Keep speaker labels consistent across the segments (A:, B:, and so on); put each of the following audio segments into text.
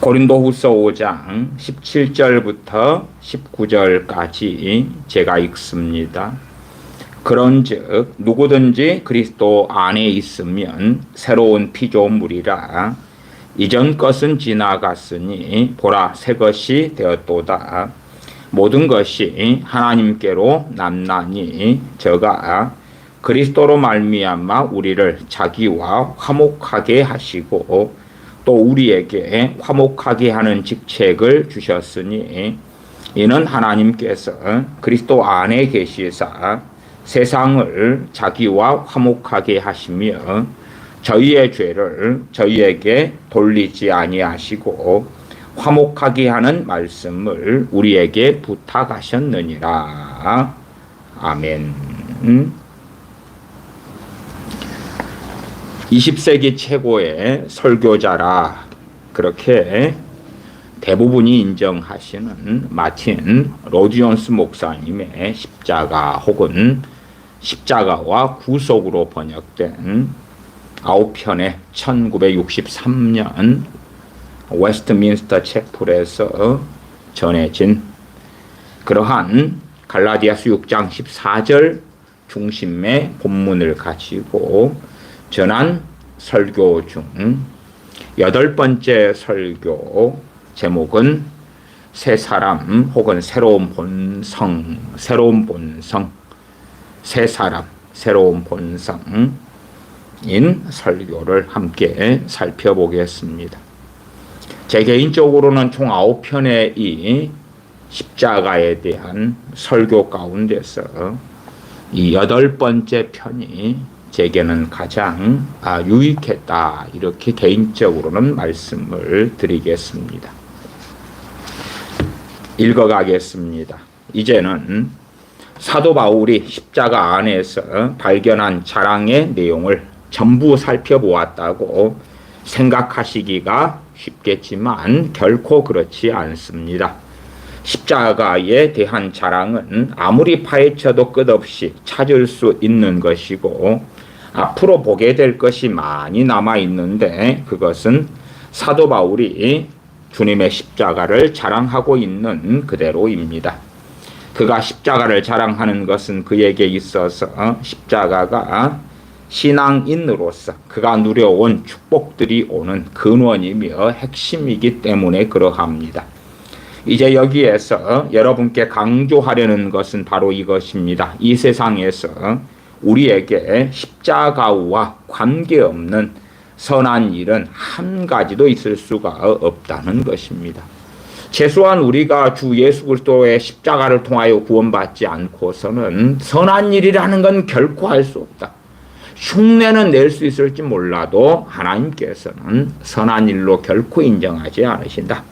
A: 고린도후서 5장 17절부터 19절까지 제가 읽습니다. 그런즉 누구든지 그리스도 안에 있으면 새로운 피조물이라 이전 것은 지나갔으니 보라 새 것이 되었도다. 모든 것이 하나님께로 났나니 저가 그리스도로 말미암아 우리를 자기와 화목하게 하시고 또 우리에게 화목하게 하는 직책을 주셨으니 이는 하나님께서 그리스도 안에 계시사 세상을 자기와 화목하게 하시며 저희의 죄를 저희에게 돌리지 아니하시고 화목하게 하는 말씀을 우리에게 부탁하셨느니라. 아멘. 20세기 최고의 설교자라 그렇게 대부분이 인정하시는 마틴 로디온스 목사님의 십자가 혹은 십자가와 구속으로 번역된 9편의 1963년 웨스트민스터 채플에서 전해진 그러한 갈라디아서 6장 14절 중심의 본문을 가지고 전한 설교 중 8번째 설교 제목은 새 사람 혹은 새로운 본성, 새 사람, 새로운 본성인 설교를 함께 살펴보겠습니다. 제 개인적으로는 총 9편의 이 십자가에 대한 설교 가운데서 이 8번째 편이 제게는 가장 유익했다, 이렇게 개인적으로는 말씀을 드리겠습니다. 읽어가겠습니다. 이제는 사도 바울이 십자가 안에서 발견한 자랑의 내용을 전부 살펴보았다고 생각하시기가 쉽겠지만 결코 그렇지 않습니다. 십자가에 대한 자랑은 아무리 파헤쳐도 끝없이 찾을 수 있는 것이고 앞으로 보게 될 것이 많이 남아 있는데 그것은 사도 바울이 주님의 십자가를 자랑하고 있는 그대로입니다. 그가 십자가를 자랑하는 것은 그에게 있어서 십자가가 신앙인으로서 그가 누려온 축복들이 오는 근원이며 핵심이기 때문에 그러합니다. 이제 여기에서 여러분께 강조하려는 것은 바로 이것입니다. 이 세상에서 우리에게 십자가와 관계없는 선한 일은 한 가지도 있을 수가 없다는 것입니다. 최소한 우리가 주 예수 그리스도의 십자가를 통하여 구원받지 않고서는 선한 일이라는 건 결코 할 수 없다. 흉내는 낼 수 있을지 몰라도 하나님께서는 선한 일로 결코 인정하지 않으신다.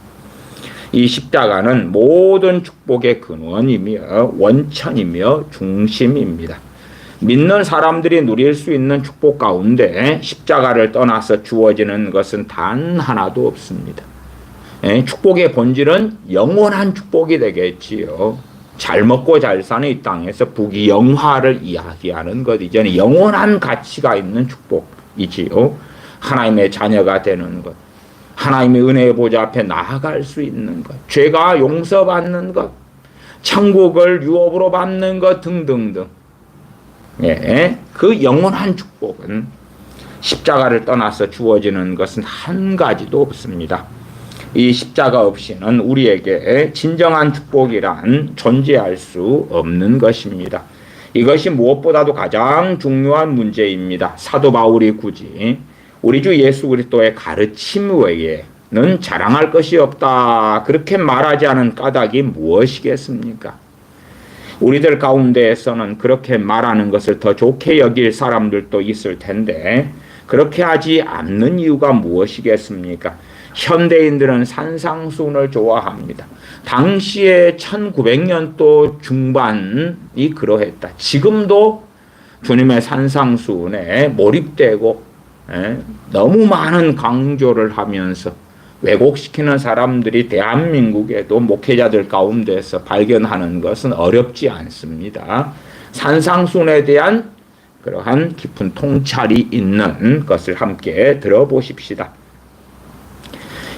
A: 이 십자가는 모든 축복의 근원이며 원천이며 중심입니다. 믿는 사람들이 누릴 수 있는 축복 가운데 십자가를 떠나서 주어지는 것은 단 하나도 없습니다. 축복의 본질은 영원한 축복이 되겠지요. 잘 먹고 잘 사는 이 땅에서 부귀영화를 이야기하는 것 이전에 영원한 가치가 있는 축복이지요. 하나님의 자녀가 되는 것, 하나님의 은혜의 보좌 앞에 나아갈 수 있는 것, 죄가 용서받는 것, 천국을 유업으로 받는 것 등등등. 그 영원한 축복은 십자가를 떠나서 주어지는 것은 한 가지도 없습니다. 이 십자가 없이는 우리에게 진정한 축복이란 존재할 수 없는 것입니다. 이것이 무엇보다도 가장 중요한 문제입니다. 사도 바울이 굳이 우리 주 예수 그리스도의 가르침 외에는 자랑할 것이 없다, 그렇게 말하지 않은 까닭이 무엇이겠습니까? 우리들 가운데에서는 그렇게 말하는 것을 더 좋게 여길 사람들도 있을 텐데 그렇게 하지 않는 이유가 무엇이겠습니까? 현대인들은 산상수훈을 좋아합니다. 당시에 1900년도 중반이 그러했다. 지금도 주님의 산상수훈에 몰입되고 너무 많은 강조를 하면서 왜곡시키는 사람들이 대한민국에도 목회자들 가운데서 발견하는 것은 어렵지 않습니다. 산상수훈에 대한 그러한 깊은 통찰이 있는 것을 함께 들어보십시다.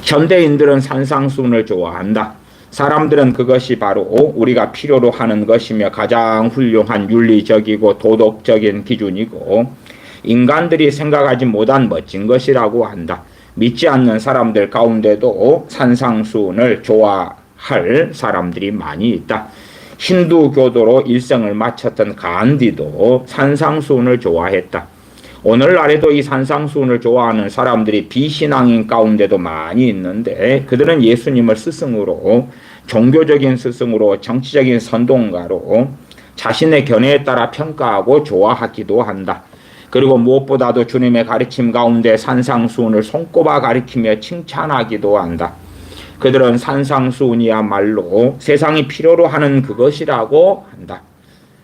A: 현대인들은 산상수훈을 좋아한다. 사람들은 그것이 바로 우리가 필요로 하는 것이며 가장 훌륭한 윤리적이고 도덕적인 기준이고 인간들이 생각하지 못한 멋진 것이라고 한다. 믿지 않는 사람들 가운데도 산상수훈을 좋아할 사람들이 많이 있다. 힌두교도로 일생을 마쳤던 간디도 산상수훈을 좋아했다. 오늘날에도 이 산상수훈을 좋아하는 사람들이 비신앙인 가운데도 많이 있는데 그들은 예수님을 스승으로, 종교적인 스승으로, 정치적인 선동가로 자신의 견해에 따라 평가하고 좋아하기도 한다. 그리고 무엇보다도 주님의 가르침 가운데 산상수훈을 손꼽아 가리키며 칭찬하기도 한다. 그들은 산상수훈이야말로 세상이 필요로 하는 그것이라고 한다.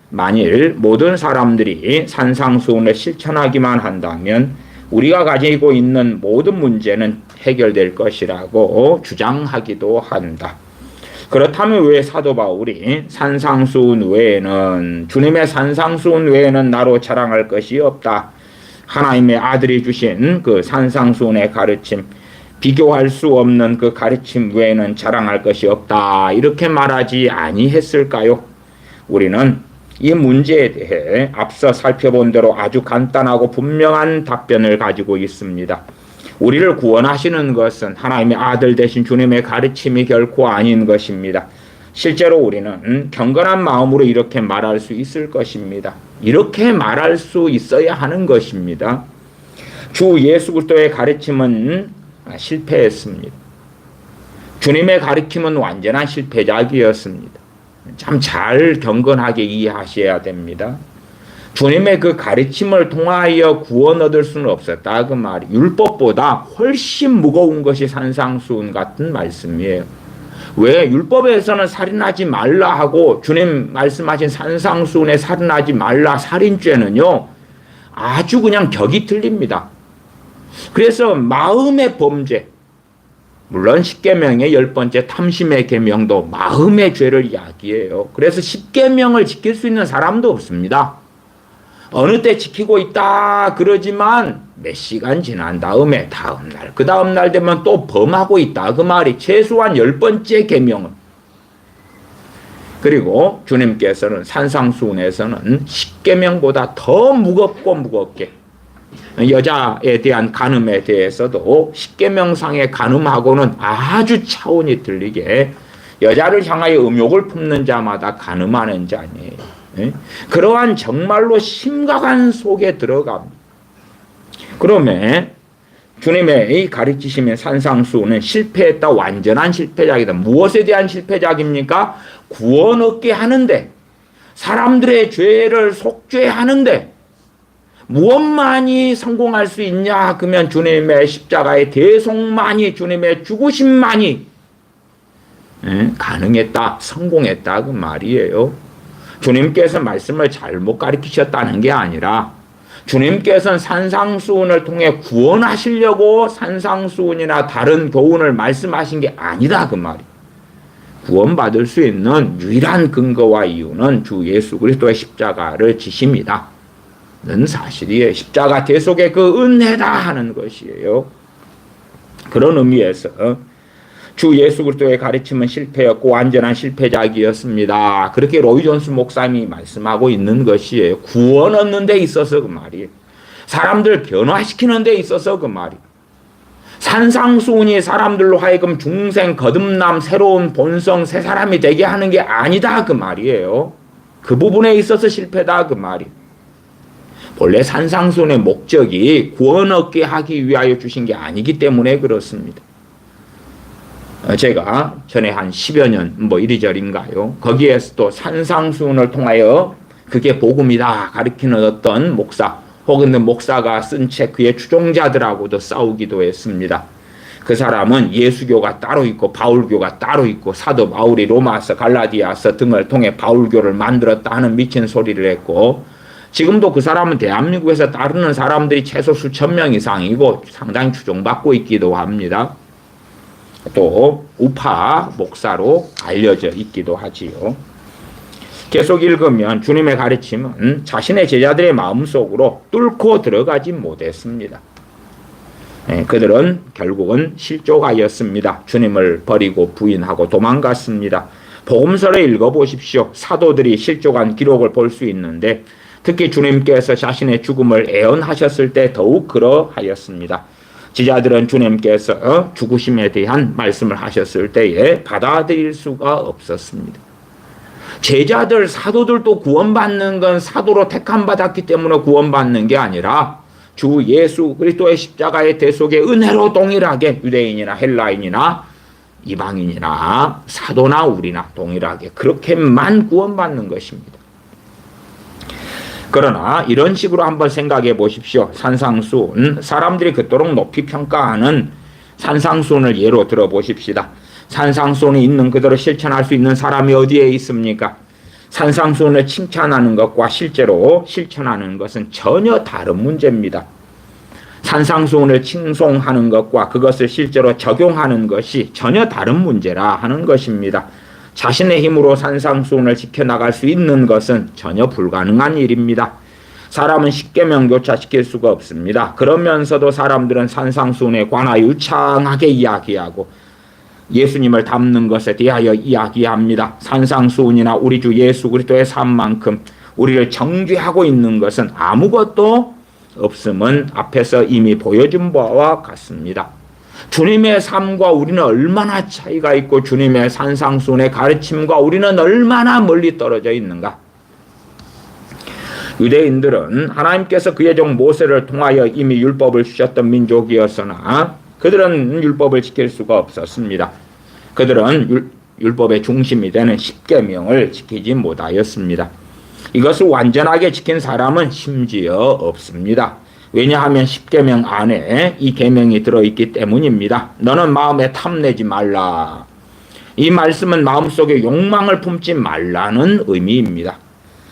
A: 만일 모든 사람들이 산상수훈을 실천하기만 한다면 우리가 가지고 있는 모든 문제는 해결될 것이라고 주장하기도 한다. 그렇다면 왜 사도 바울이 산상수훈 외에는, 주님의 산상수훈 외에는 나로 자랑할 것이 없다, 하나님의 아들이 주신 그 산상수훈의 가르침, 비교할 수 없는 그 가르침 외에는 자랑할 것이 없다, 이렇게 말하지 아니했을까요? 우리는 이 문제에 대해 앞서 살펴본 대로 아주 간단하고 분명한 답변을 가지고 있습니다. 우리를 구원하시는 것은 하나님의 아들 되신 주님의 가르침이 결코 아닌 것입니다. 실제로 우리는 경건한 마음으로 이렇게 말할 수 있을 것입니다. 이렇게 말할 수 있어야 하는 것입니다. 주 예수 그리스도의 가르침은 실패했습니다. 주님의 가르침은 완전한 실패작이었습니다. 참 잘 경건하게 이해하셔야 됩니다. 주님의 그 가르침을 통하여 구원 얻을 수는 없었다, 그 말이. 율법보다 훨씬 무거운 것이 산상수훈 같은 말씀이에요. 왜? 율법에서는 살인하지 말라 하고 주님 말씀하신 산상수훈에 살인하지 말라, 살인죄는요 아주 그냥 격이 틀립니다. 그래서 마음의 범죄, 물론 10계명의 10번째 탐심의 계명도 마음의 죄를 이야기해요. 그래서 10계명을 지킬 수 있는 사람도 없습니다. 어느 때 지키고 있다 그러지만 몇 시간 지난 다음에 다음날, 그 다음날 되면 또 범하고 있다, 그 말이. 최소한 10번째 계명은. 그리고 주님께서는 산상수훈에서는 10계명보다 더 무겁게 여자에 대한 간음에 대해서도 10계명상의 간음하고는 아주 차원이 틀리게 여자를 향하여 음욕을 품는 자마다 간음하는 자니에요. 그러한 정말로 심각한 속에 들어갑니다. 그러면 주님의 이 가르치심의 산상수훈은 실패했다, 완전한 실패작이다. 무엇에 대한 실패작입니까? 구원 얻게 하는데, 사람들의 죄를 속죄하는데 무엇만이 성공할 수 있냐? 그러면 주님의 십자가의 대속만이, 주님의 죽으심만이 가능했다, 성공했다, 그 말이에요. 주님께서 말씀을 잘못 가르치셨다는 게 아니라 주님께서는 산상수훈을 통해 구원하시려고 산상수훈이나 다른 교훈을 말씀하신 게 아니다, 그 말이에요. 구원받을 수 있는 유일한 근거와 이유는 주 예수 그리스도의 십자가를 지심이다 는 사실이에요. 십자가 대속의 그 은혜다 하는 것이에요. 그런 의미에서 주 예수 그리스도의 가르침은 실패였고 완전한 실패작이었습니다. 그렇게 로이 존스 목사님이 말씀하고 있는 것이에요. 구원 얻는 데 있어서 그 말이에요. 사람들 변화시키는 데 있어서 그 말이에요. 산상수훈이 사람들로 하여금 중생, 거듭남, 새로운 본성, 새 사람이 되게 하는 게 아니다, 그 말이에요. 그 부분에 있어서 실패다, 그 말이에요. 본래 산상수훈의 목적이 구원 얻게 하기 위하여 주신 게 아니기 때문에 그렇습니다. 제가 전에 한 10여 년 이리저리인가요, 거기에서도 산상수훈을 통하여 그게 복음이다 가르치는 어떤 목사 혹은 목사가 쓴 책, 그의 추종자들하고도 싸우기도 했습니다. 그 사람은 예수교가 따로 있고 바울교가 따로 있고 사도 바울이 로마서, 갈라디아서 등을 통해 바울교를 만들었다 하는 미친 소리를 했고, 지금도 그 사람은 대한민국에서 따르는 사람들이 최소 수천 명 이상이고 상당히 추종받고 있기도 합니다. 또 우파 목사로 알려져 있기도 하지요. 계속 읽으면 주님의 가르침은 자신의 제자들의 마음속으로 뚫고 들어가지 못했습니다. 그들은 결국은 실족하였습니다. 주님을 버리고 부인하고 도망갔습니다. 복음서를 읽어보십시오. 사도들이 실족한 기록을 볼 수 있는데 특히 주님께서 자신의 죽음을 애언하셨을 때 더욱 그러하였습니다. 제자들은 주님께서 죽으심에 대한 말씀을 하셨을 때에 받아들일 수가 없었습니다. 제자들, 사도들도 구원받는 건 사도로 택함받았기 때문에 구원받는 게 아니라 주 예수 그리스도의 십자가의 대속에 은혜로 동일하게 유대인이나 헬라인이나 이방인이나 사도나 우리나 동일하게 그렇게만 구원받는 것입니다. 그러나 이런 식으로 한번 생각해 보십시오. 산상수훈, 사람들이 그토록 높이 평가하는 산상수훈을 예로 들어보십시다. 산상수훈이 있는 그대로 실천할 수 있는 사람이 어디에 있습니까? 산상수훈을 칭찬하는 것과 실제로 실천하는 것은 전혀 다른 문제입니다. 산상수훈을 칭송하는 것과 그것을 실제로 적용하는 것이 전혀 다른 문제라 하는 것입니다. 자신의 힘으로 산상수훈을 지켜나갈 수 있는 것은 전혀 불가능한 일입니다. 사람은 십계명 교차시킬 수가 없습니다. 그러면서도 사람들은 산상수훈에 관하여 유창하게 이야기하고 예수님을 닮는 것에 대하여 이야기합니다. 산상수훈이나 우리 주 예수 그리스도의 삶만큼 우리를 정죄하고 있는 것은 아무것도 없음은 앞에서 이미 보여준 바와 같습니다. 주님의 삶과 우리는 얼마나 차이가 있고 주님의 산상수훈의 가르침과 우리는 얼마나 멀리 떨어져 있는가. 유대인들은 하나님께서 그의 종 모세를 통하여 이미 율법을 주셨던 민족이었으나 그들은 율법을 지킬 수가 없었습니다. 그들은 율법의 중심이 되는 십계명을 지키지 못하였습니다. 이것을 완전하게 지킨 사람은 심지어 없습니다. 왜냐하면 십계명 안에 이 계명이 들어있기 때문입니다. 너는 마음에 탐내지 말라. 이 말씀은 마음속에 욕망을 품지 말라는 의미입니다.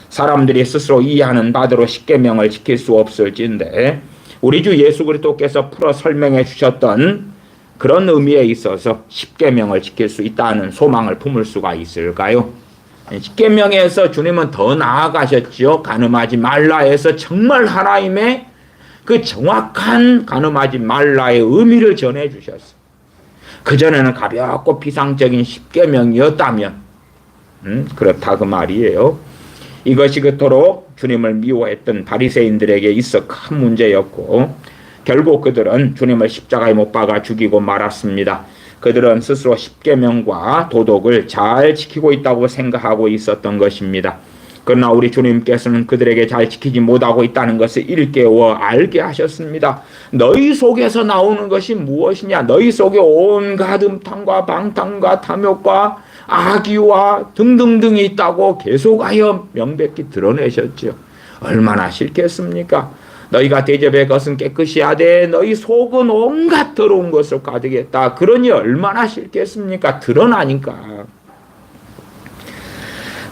A: 사람들이 스스로 이해하는 바대로 십계명을 지킬 수 없을진데 우리 주 예수 그리스도께서 풀어 설명해 주셨던 그런 의미에 있어서 십계명을 지킬 수 있다는 소망을 품을 수가 있을까요? 십계명에서 주님은 더 나아가셨지요. 간음하지 말라 해서 정말 하나님의 그 정확한 간음하지 말라의 의미를 전해 주셨어요. 그전에는 가볍고 피상적인 십계명이었다면 그렇다 그 말이에요. 이것이 그토록 주님을 미워했던 바리새인들에게 있어 큰 문제였고 결국 그들은 주님을 십자가에 못 박아 죽이고 말았습니다. 그들은 스스로 십계명과 도덕을 잘 지키고 있다고 생각하고 있었던 것입니다. 그러나 우리 주님께서는 그들에게 잘 지키지 못하고 있다는 것을 일깨워 알게 하셨습니다. 너희 속에서 나오는 것이 무엇이냐? 너희 속에 온갖 음탕과 방탕과 탐욕과 악의와 등등등이 있다고 계속하여 명백히 드러내셨죠. 얼마나 싫겠습니까? 너희가 대접의 것은 깨끗이 하되 너희 속은 온갖 더러운 것을 가득했다. 그러니 얼마나 싫겠습니까? 드러나니까.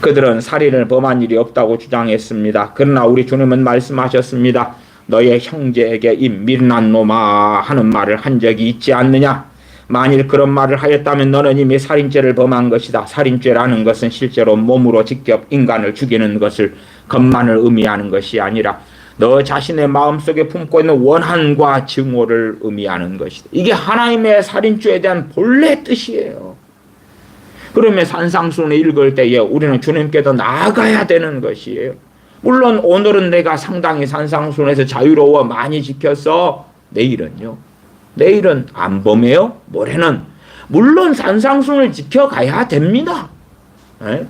A: 그들은 살인을 범한 일이 없다고 주장했습니다. 그러나 우리 주님은 말씀하셨습니다. 너의 형제에게 이 밀난 놈아 하는 말을 한 적이 있지 않느냐? 만일 그런 말을 하였다면 너는 이미 살인죄를 범한 것이다. 살인죄라는 것은 실제로 몸으로 직접 인간을 죽이는 것을 것만을 의미하는 것이 아니라 너 자신의 마음속에 품고 있는 원한과 증오를 의미하는 것이다. 이게 하나님의 살인죄에 대한 본래 뜻이에요. 그러면 산상수훈을 읽을 때에 우리는 주님께도 나아가야 되는 것이에요. 물론 오늘은 내가 상당히 산상수훈에서 자유로워 많이 지켰어. 내일은요? 내일은 안 범해요? 모레는? 물론 산상수훈을 지켜가야 됩니다.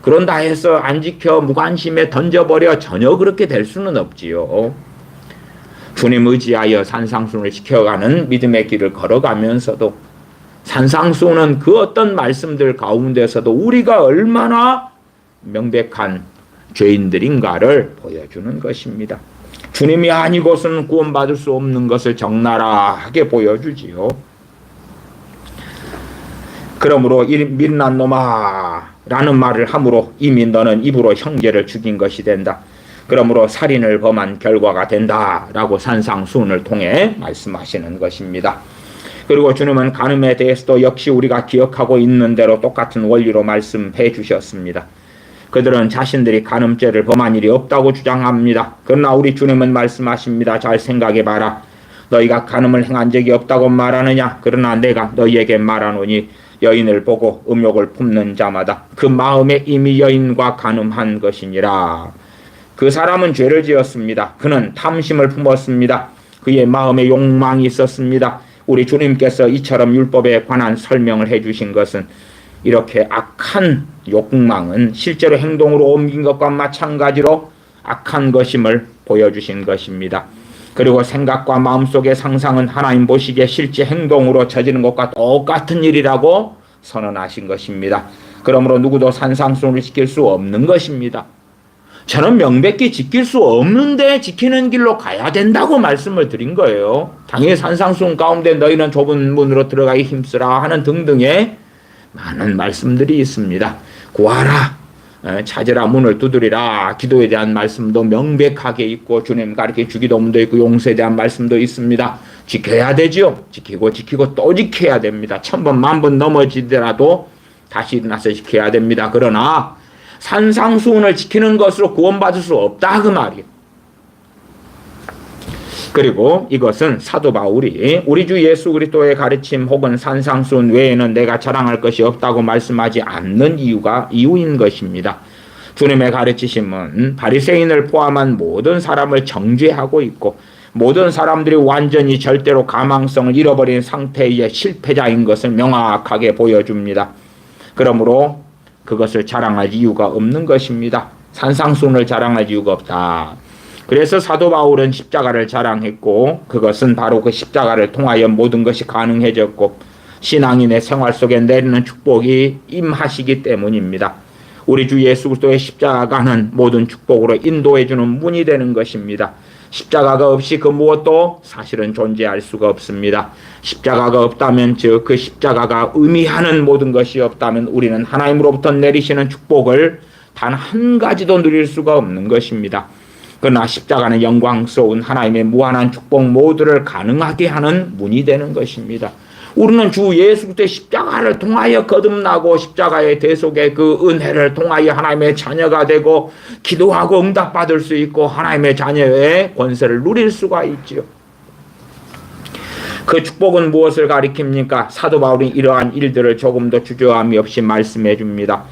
A: 그런다 해서 안 지켜 무관심에 던져버려 전혀 그렇게 될 수는 없지요. 주님 의지하여 산상수훈을 지켜가는 믿음의 길을 걸어가면서도 산상수훈은 그 어떤 말씀들 가운데서도 우리가 얼마나 명백한 죄인들인가를 보여주는 것입니다. 주님이 아니고서는 구원받을 수 없는 것을 적나라하게 보여주지요. 그러므로 밀난 놈아 라는 말을 함으로 이미 너는 입으로 형제를 죽인 것이 된다. 그러므로 살인을 범한 결과가 된다 라고 산상수훈을 통해 말씀하시는 것입니다. 그리고 주님은 간음에 대해서도 역시 우리가 기억하고 있는 대로 똑같은 원리로 말씀해 주셨습니다. 그들은 자신들이 간음죄를 범한 일이 없다고 주장합니다. 그러나 우리 주님은 말씀하십니다. 잘 생각해 봐라. 너희가 간음을 행한 적이 없다고 말하느냐? 그러나 내가 너희에게 말하노니 여인을 보고 음욕을 품는 자마다 그 마음에 이미 여인과 간음한 것이니라. 그 사람은 죄를 지었습니다. 그는 탐심을 품었습니다. 그의 마음에 욕망이 있었습니다. 우리 주님께서 이처럼 율법에 관한 설명을 해주신 것은 이렇게 악한 욕망은 실제로 행동으로 옮긴 것과 마찬가지로 악한 것임을 보여주신 것입니다. 그리고 생각과 마음속의 상상은 하나님 보시기에 실제 행동으로 저지른 것과 똑같은 일이라고 선언하신 것입니다. 그러므로 누구도 산상수훈을 지킬 수 없는 것입니다. 저는 명백히 지킬 수 없는데 지키는 길로 가야 된다고 말씀을 드린 거예요. 당연히 산상수훈 가운데 너희는 좁은 문으로 들어가기 힘쓰라 하는 등등의 많은 말씀들이 있습니다. 구하라, 찾으라, 문을 두드리라, 기도에 대한 말씀도 명백하게 있고 주님 가르쳐 주기도문도 있고 용서에 대한 말씀도 있습니다. 지켜야 되죠. 지키고 또 지켜야 됩니다. 1000번 만번 넘어지더라도 다시 일어나서 지켜야 됩니다. 그러나 산상수훈을 지키는 것으로 구원받을 수 없다 그 말이에요. 그리고 이것은 사도 바울이 우리 주 예수 그리스도의 가르침 혹은 산상수훈 외에는 내가 자랑할 것이 없다고 말씀하지 않는 이유인 것입니다. 주님의 가르치심은 바리새인을 포함한 모든 사람을 정죄하고 있고 모든 사람들이 완전히 절대로 가망성을 잃어버린 상태의 실패자인 것을 명확하게 보여줍니다. 그러므로 그것을 자랑할 이유가 없는 것입니다. 산상수훈을 자랑할 이유가 없다. 그래서 사도 바울은 십자가를 자랑했고 그것은 바로 그 십자가를 통하여 모든 것이 가능해졌고 신앙인의 생활 속에 내리는 축복이 임하시기 때문입니다. 우리 주 예수 그리스도의 십자가는 모든 축복으로 인도해주는 문이 되는 것입니다. 십자가가 없이 그 무엇도 사실은 존재할 수가 없습니다. 십자가가 없다면 즉 그 십자가가 의미하는 모든 것이 없다면 우리는 하나님으로부터 내리시는 축복을 단 한 가지도 누릴 수가 없는 것입니다. 그러나 십자가는 영광스러운 하나님의 무한한 축복 모두를 가능하게 하는 문이 되는 것입니다. 우리는 주 예수 그리스도의 십자가를 통하여 거듭나고 십자가의 대속의 그 은혜를 통하여 하나님의 자녀가 되고 기도하고 응답받을 수 있고 하나님의 자녀의 권세를 누릴 수가 있지요. 그 축복은 무엇을 가리킵니까? 사도 바울이 이러한 일들을 조금도 주저함이 없이 말씀해 줍니다.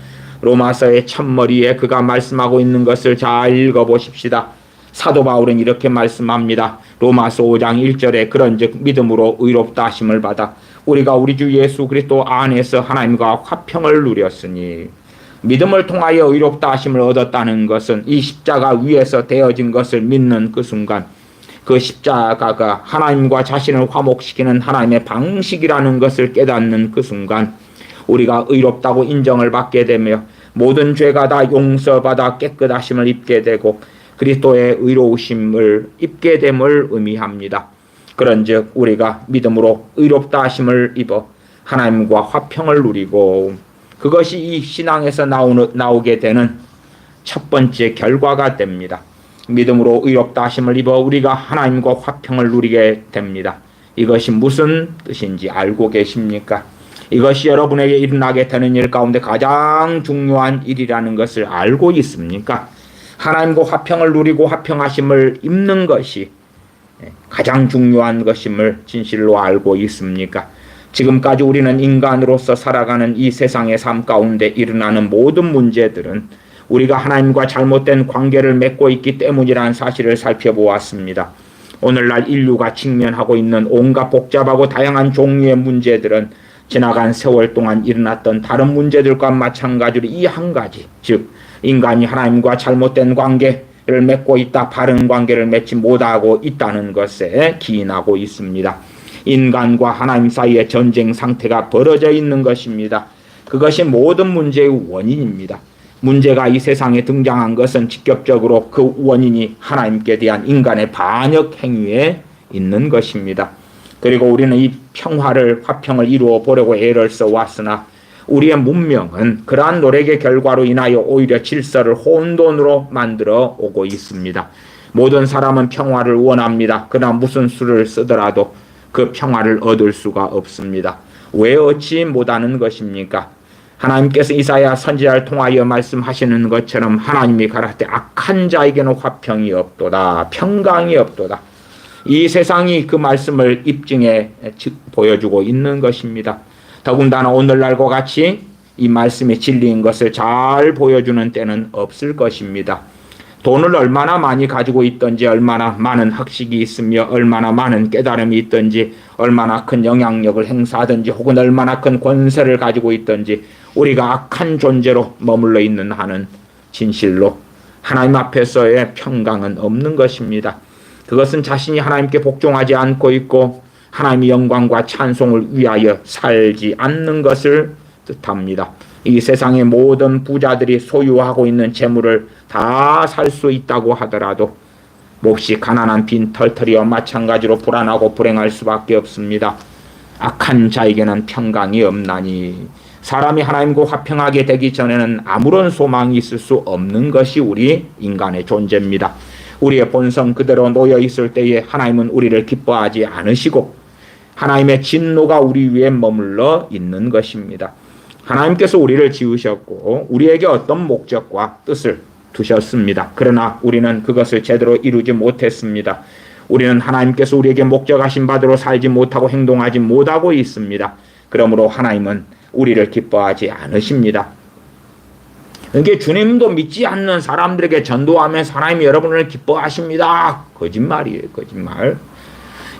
A: 로마서의 첫머리에 그가 말씀하고 있는 것을 잘 읽어보십시다. 사도 바울은 이렇게 말씀합니다. 로마서 5장 1절에 그런즉 믿음으로 의롭다 하심을 받아 우리가 우리 주 예수 그리스도 안에서 하나님과 화평을 누렸으니 믿음을 통하여 의롭다 하심을 얻었다는 것은 이 십자가 위에서 되어진 것을 믿는 그 순간 그 십자가가 하나님과 자신을 화목시키는 하나님의 방식이라는 것을 깨닫는 그 순간 우리가 의롭다고 인정을 받게 되며 모든 죄가 다 용서받아 깨끗하심을 입게 되고 그리스도의 의로우심을 입게 됨을 의미합니다. 그런즉 우리가 믿음으로 의롭다 하심을 입어 하나님과 화평을 누리고 그것이 이 신앙에서 나오게 되는 첫 번째 결과가 됩니다. 믿음으로 의롭다 하심을 입어 우리가 하나님과 화평을 누리게 됩니다. 이것이 무슨 뜻인지 알고 계십니까? 이것이 여러분에게 일어나게 되는 일 가운데 가장 중요한 일이라는 것을 알고 있습니까? 하나님과 화평을 누리고 화평하심을 입는 것이 가장 중요한 것임을 진실로 알고 있습니까? 지금까지 우리는 인간으로서 살아가는 이 세상의 삶 가운데 일어나는 모든 문제들은 우리가 하나님과 잘못된 관계를 맺고 있기 때문이라는 사실을 살펴보았습니다. 오늘날 인류가 직면하고 있는 온갖 복잡하고 다양한 종류의 문제들은 지나간 세월 동안 일어났던 다른 문제들과 마찬가지로 이 한 가지, 즉 인간이 하나님과 잘못된 관계를 맺고 있다, 바른 관계를 맺지 못하고 있다는 것에 기인하고 있습니다. 인간과 하나님 사이의 전쟁 상태가 벌어져 있는 것입니다. 그것이 모든 문제의 원인입니다. 문제가 이 세상에 등장한 것은 직접적으로 그 원인이 하나님께 대한 인간의 반역 행위에 있는 것입니다. 그리고 우리는 이 평화를, 화평을 이루어 보려고 애를 써왔으나 우리의 문명은 그러한 노력의 결과로 인하여 오히려 질서를 혼돈으로 만들어 오고 있습니다. 모든 사람은 평화를 원합니다. 그러나 무슨 수를 쓰더라도 그 평화를 얻을 수가 없습니다. 왜 얻지 못하는 것입니까? 하나님께서 이사야 선지자를 통하여 말씀하시는 것처럼 하나님이 가라사대 악한 자에게는 화평이 없도다, 평강이 없도다. 이 세상이 그 말씀을 입증해 보여주고 있는 것입니다. 더군다나 오늘날과 같이 이 말씀의 진리인 것을 잘 보여주는 때는 없을 것입니다. 돈을 얼마나 많이 가지고 있든지, 얼마나 많은 학식이 있으며, 얼마나 많은 깨달음이 있든지, 얼마나 큰 영향력을 행사하든지, 혹은 얼마나 큰 권세를 가지고 있든지, 우리가 악한 존재로 머물러 있는 한은 진실로 하나님 앞에서의 평강은 없는 것입니다. 그것은 자신이 하나님께 복종하지 않고 있고 하나님의 영광과 찬송을 위하여 살지 않는 것을 뜻합니다. 이 세상의 모든 부자들이 소유하고 있는 재물을 다 살 수 있다고 하더라도 몹시 가난한 빈털터리와 마찬가지로 불안하고 불행할 수밖에 없습니다. 악한 자에게는 평강이 없나니 사람이 하나님과 화평하게 되기 전에는 아무런 소망이 있을 수 없는 것이 우리 인간의 존재입니다. 우리의 본성 그대로 놓여 있을 때에 하나님은 우리를 기뻐하지 않으시고 하나님의 진노가 우리 위에 머물러 있는 것입니다. 하나님께서 우리를 지으셨고 우리에게 어떤 목적과 뜻을 두셨습니다. 그러나 우리는 그것을 제대로 이루지 못했습니다. 우리는 하나님께서 우리에게 목적하신 바대로 살지 못하고 행동하지 못하고 있습니다. 그러므로 하나님은 우리를 기뻐하지 않으십니다. 이게 주님도 믿지 않는 사람들에게 전도하면서 하나님이 여러분을 기뻐하십니다. 거짓말이에요. 거짓말.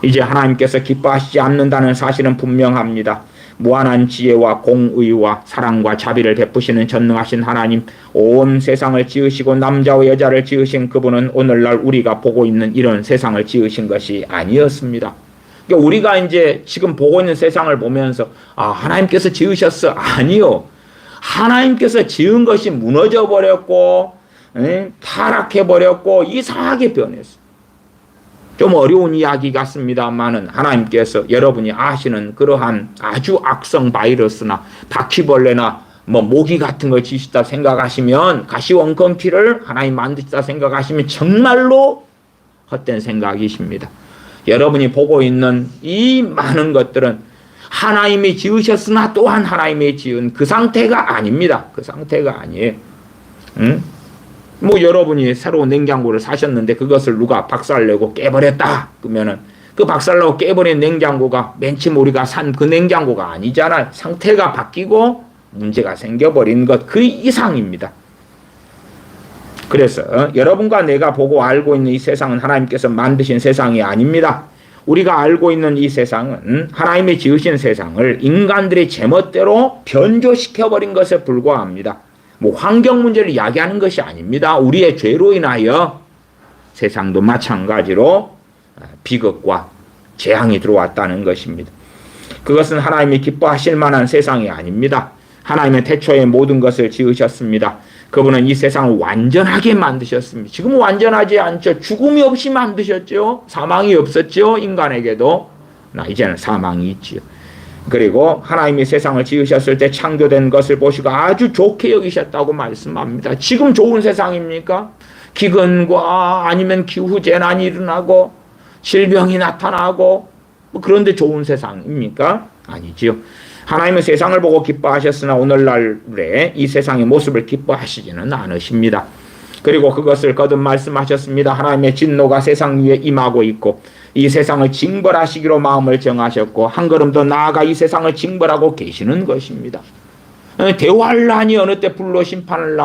A: 이제 하나님께서 기뻐하시지 않는다는 사실은 분명합니다. 무한한 지혜와 공의와 사랑과 자비를 베푸시는 전능하신 하나님, 온 세상을 지으시고 남자와 여자를 지으신 그분은 오늘날 우리가 보고 있는 이런 세상을 지으신 것이 아니었습니다. 그러니까 우리가 이제 지금 보고 있는 세상을 보면서 하나님께서 지으셨어. 아니요. 하나님께서 지은 것이 무너져 버렸고 타락해 버렸고 이상하게 변했어. 좀 어려운 이야기 같습니다만은 하나님께서 여러분이 아시는 그러한 아주 악성 바이러스나 바퀴벌레나 모기 같은 걸 지으시다 생각하시면, 가시원컴피를 하나님 만드시다 생각하시면 정말로 헛된 생각이십니다. 여러분이 보고 있는 이 많은 것들은 하나님이 지으셨으나 또한 하나님이 지은 그 상태가 아닙니다. 그 상태가 아니에요. 여러분이 새로운 냉장고를 사셨는데 그것을 누가 박살내고 깨버렸다 그러면은 그 박살나고 깨버린 냉장고가 맨 처음 우리가 산 그 냉장고가 아니잖아요. 상태가 바뀌고 문제가 생겨버린 것 그 이상입니다. 그래서 여러분과 내가 보고 알고 있는 이 세상은 하나님께서 만드신 세상이 아닙니다. 우리가 알고 있는 이 세상은 하나님이 지으신 세상을 인간들이 제멋대로 변조시켜버린 것에 불과합니다. 환경 문제를 이야기하는 것이 아닙니다. 우리의 죄로 인하여 세상도 마찬가지로 비극과 재앙이 들어왔다는 것입니다. 그것은 하나님이 기뻐하실 만한 세상이 아닙니다. 하나님은 태초에 모든 것을 지으셨습니다. 그분은 이 세상을 완전하게 만드셨습니다. 지금은 완전하지 않죠. 죽음이 없이 만드셨죠. 사망이 없었죠. 인간에게도. 이제는 사망이 있지요. 그리고 하나님이 세상을 지으셨을 때 창조된 것을 보시고 아주 좋게 여기셨다고 말씀합니다. 지금 좋은 세상입니까? 기근과 아니면 기후재난이 일어나고 질병이 나타나고 그런데 좋은 세상입니까? 아니지요. 하나님은 세상을 보고 기뻐하셨으나 오늘날에 이 세상의 모습을 기뻐하시지는 않으십니다. 그리고 그것을 거듭 말씀하셨습니다. 하나님의 진노가 세상 위에 임하고 있고 이 세상을 징벌하시기로 마음을 정하셨고 한 걸음 더 나아가 이 세상을 징벌하고 계시는 것입니다. 대환란이 어느 때 불로 심판할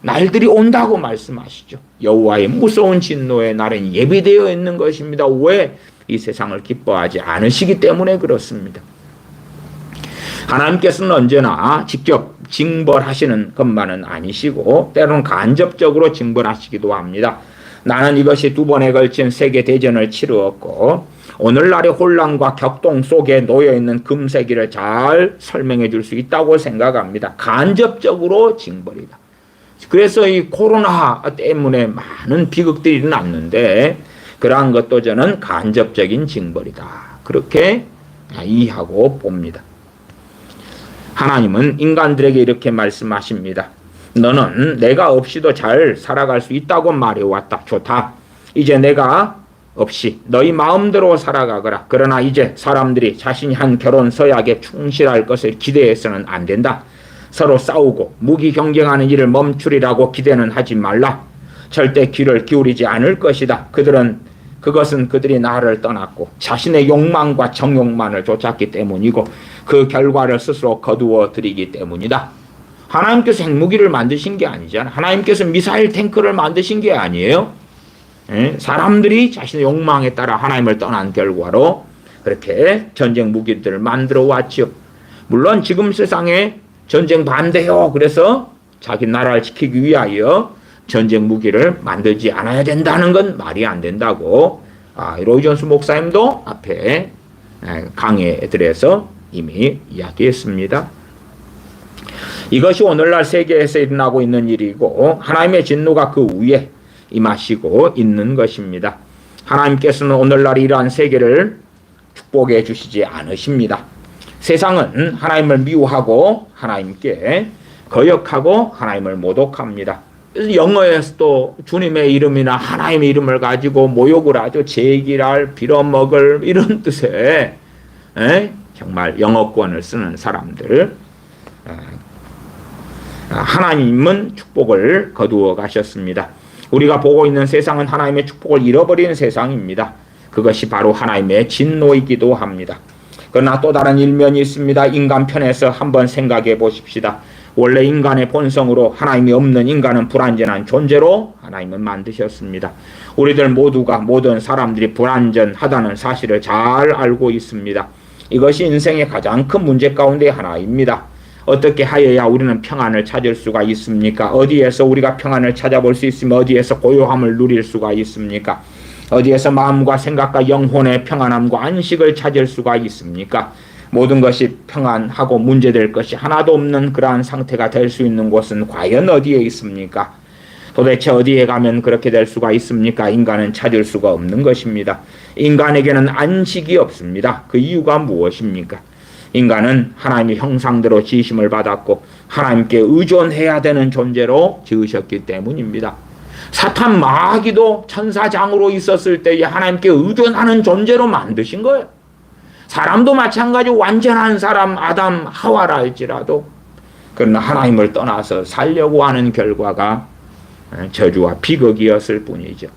A: 날들이 온다고 말씀하시죠. 여호와의 무서운 진노의 날은 예비되어 있는 것입니다. 왜? 이 세상을 기뻐하지 않으시기 때문에 그렇습니다. 하나님께서는 언제나 직접 징벌하시는 것만은 아니시고 때로는 간접적으로 징벌하시기도 합니다. 나는 이것이 2번에 걸친 세계대전을 치루었고 오늘날의 혼란과 격동 속에 놓여있는 금세기를 잘 설명해 줄 수 있다고 생각합니다. 간접적으로 징벌이다. 그래서 이 코로나 때문에 많은 비극들이 일어났는데 그러한 것도 저는 간접적인 징벌이다. 그렇게 이해하고 봅니다. 하나님은 인간들에게 이렇게 말씀하십니다. 너는 내가 없이도 잘 살아갈 수 있다고 말해왔다. 좋다. 이제 내가 없이 너희 마음대로 살아가거라. 그러나 이제 사람들이 자신이 한 결혼 서약에 충실할 것을 기대해서는 안 된다. 서로 싸우고 무기 경쟁하는 일을 멈추리라고 기대는 하지 말라. 절대 귀를 기울이지 않을 것이다. 그들은 그것은 그들이 나를 떠났고 자신의 욕망과 정욕만을 쫓았기 때문이고 그 결과를 스스로 거두어 들이기 때문이다. 하나님께서 핵무기를 만드신 게 아니잖아. 하나님께서 미사일 탱크를 만드신 게 아니에요. 사람들이 자신의 욕망에 따라 하나님을 떠난 결과로 그렇게 전쟁 무기들을 만들어 왔지요. 물론 지금 세상에 전쟁 반대요. 그래서 자기 나라를 지키기 위하여 전쟁 무기를 만들지 않아야 된다는 건 말이 안 된다고 로이 존스 목사님도 앞에 강해들에서 이미 이야기했습니다. 이것이 오늘날 세계에서 일어나고 있는 일이고 하나님의 진노가 그 위에 임하시고 있는 것입니다. 하나님께서는 오늘날 이러한 세계를 축복해 주시지 않으십니다. 세상은 하나님을 미워하고 하나님께 거역하고 하나님을 모독합니다. 영어에서도 주님의 이름이나 하나님의 이름을 가지고 모욕을 하죠. 제기랄, 빌어먹을 이런 뜻의 정말 영어권을 쓰는 사람들. 하나님은 축복을 거두어 가셨습니다. 우리가 보고 있는 세상은 하나님의 축복을 잃어버리는 세상입니다. 그것이 바로 하나님의 진노이기도 합니다. 그러나 또 다른 일면이 있습니다. 인간 편에서 한번 생각해 보십시다. 원래 인간의 본성으로 하나님이 없는 인간은 불완전한 존재로 하나님은 만드셨습니다. 우리들 모두가 모든 사람들이 불완전하다는 사실을 잘 알고 있습니다. 이것이 인생의 가장 큰 문제 가운데 하나입니다. 어떻게 하여야 우리는 평안을 찾을 수가 있습니까? 어디에서 우리가 평안을 찾아볼 수 있으며 어디에서 고요함을 누릴 수가 있습니까? 어디에서 마음과 생각과 영혼의 평안함과 안식을 찾을 수가 있습니까? 모든 것이 평안하고 문제될 것이 하나도 없는 그러한 상태가 될 수 있는 곳은 과연 어디에 있습니까? 도대체 어디에 가면 그렇게 될 수가 있습니까? 인간은 찾을 수가 없는 것입니다. 인간에게는 안식이 없습니다. 그 이유가 무엇입니까? 인간은 하나님의 형상대로 지으심을 받았고 하나님께 의존해야 되는 존재로 지으셨기 때문입니다. 사탄 마귀도 천사장으로 있었을 때에 하나님께 의존하는 존재로 만드신 거예요. 사람도 마찬가지로 완전한 사람 아담 하와라 할지라도 그러나 하나님을 떠나서 살려고 하는 결과가 저주와 비극이었을 뿐이죠.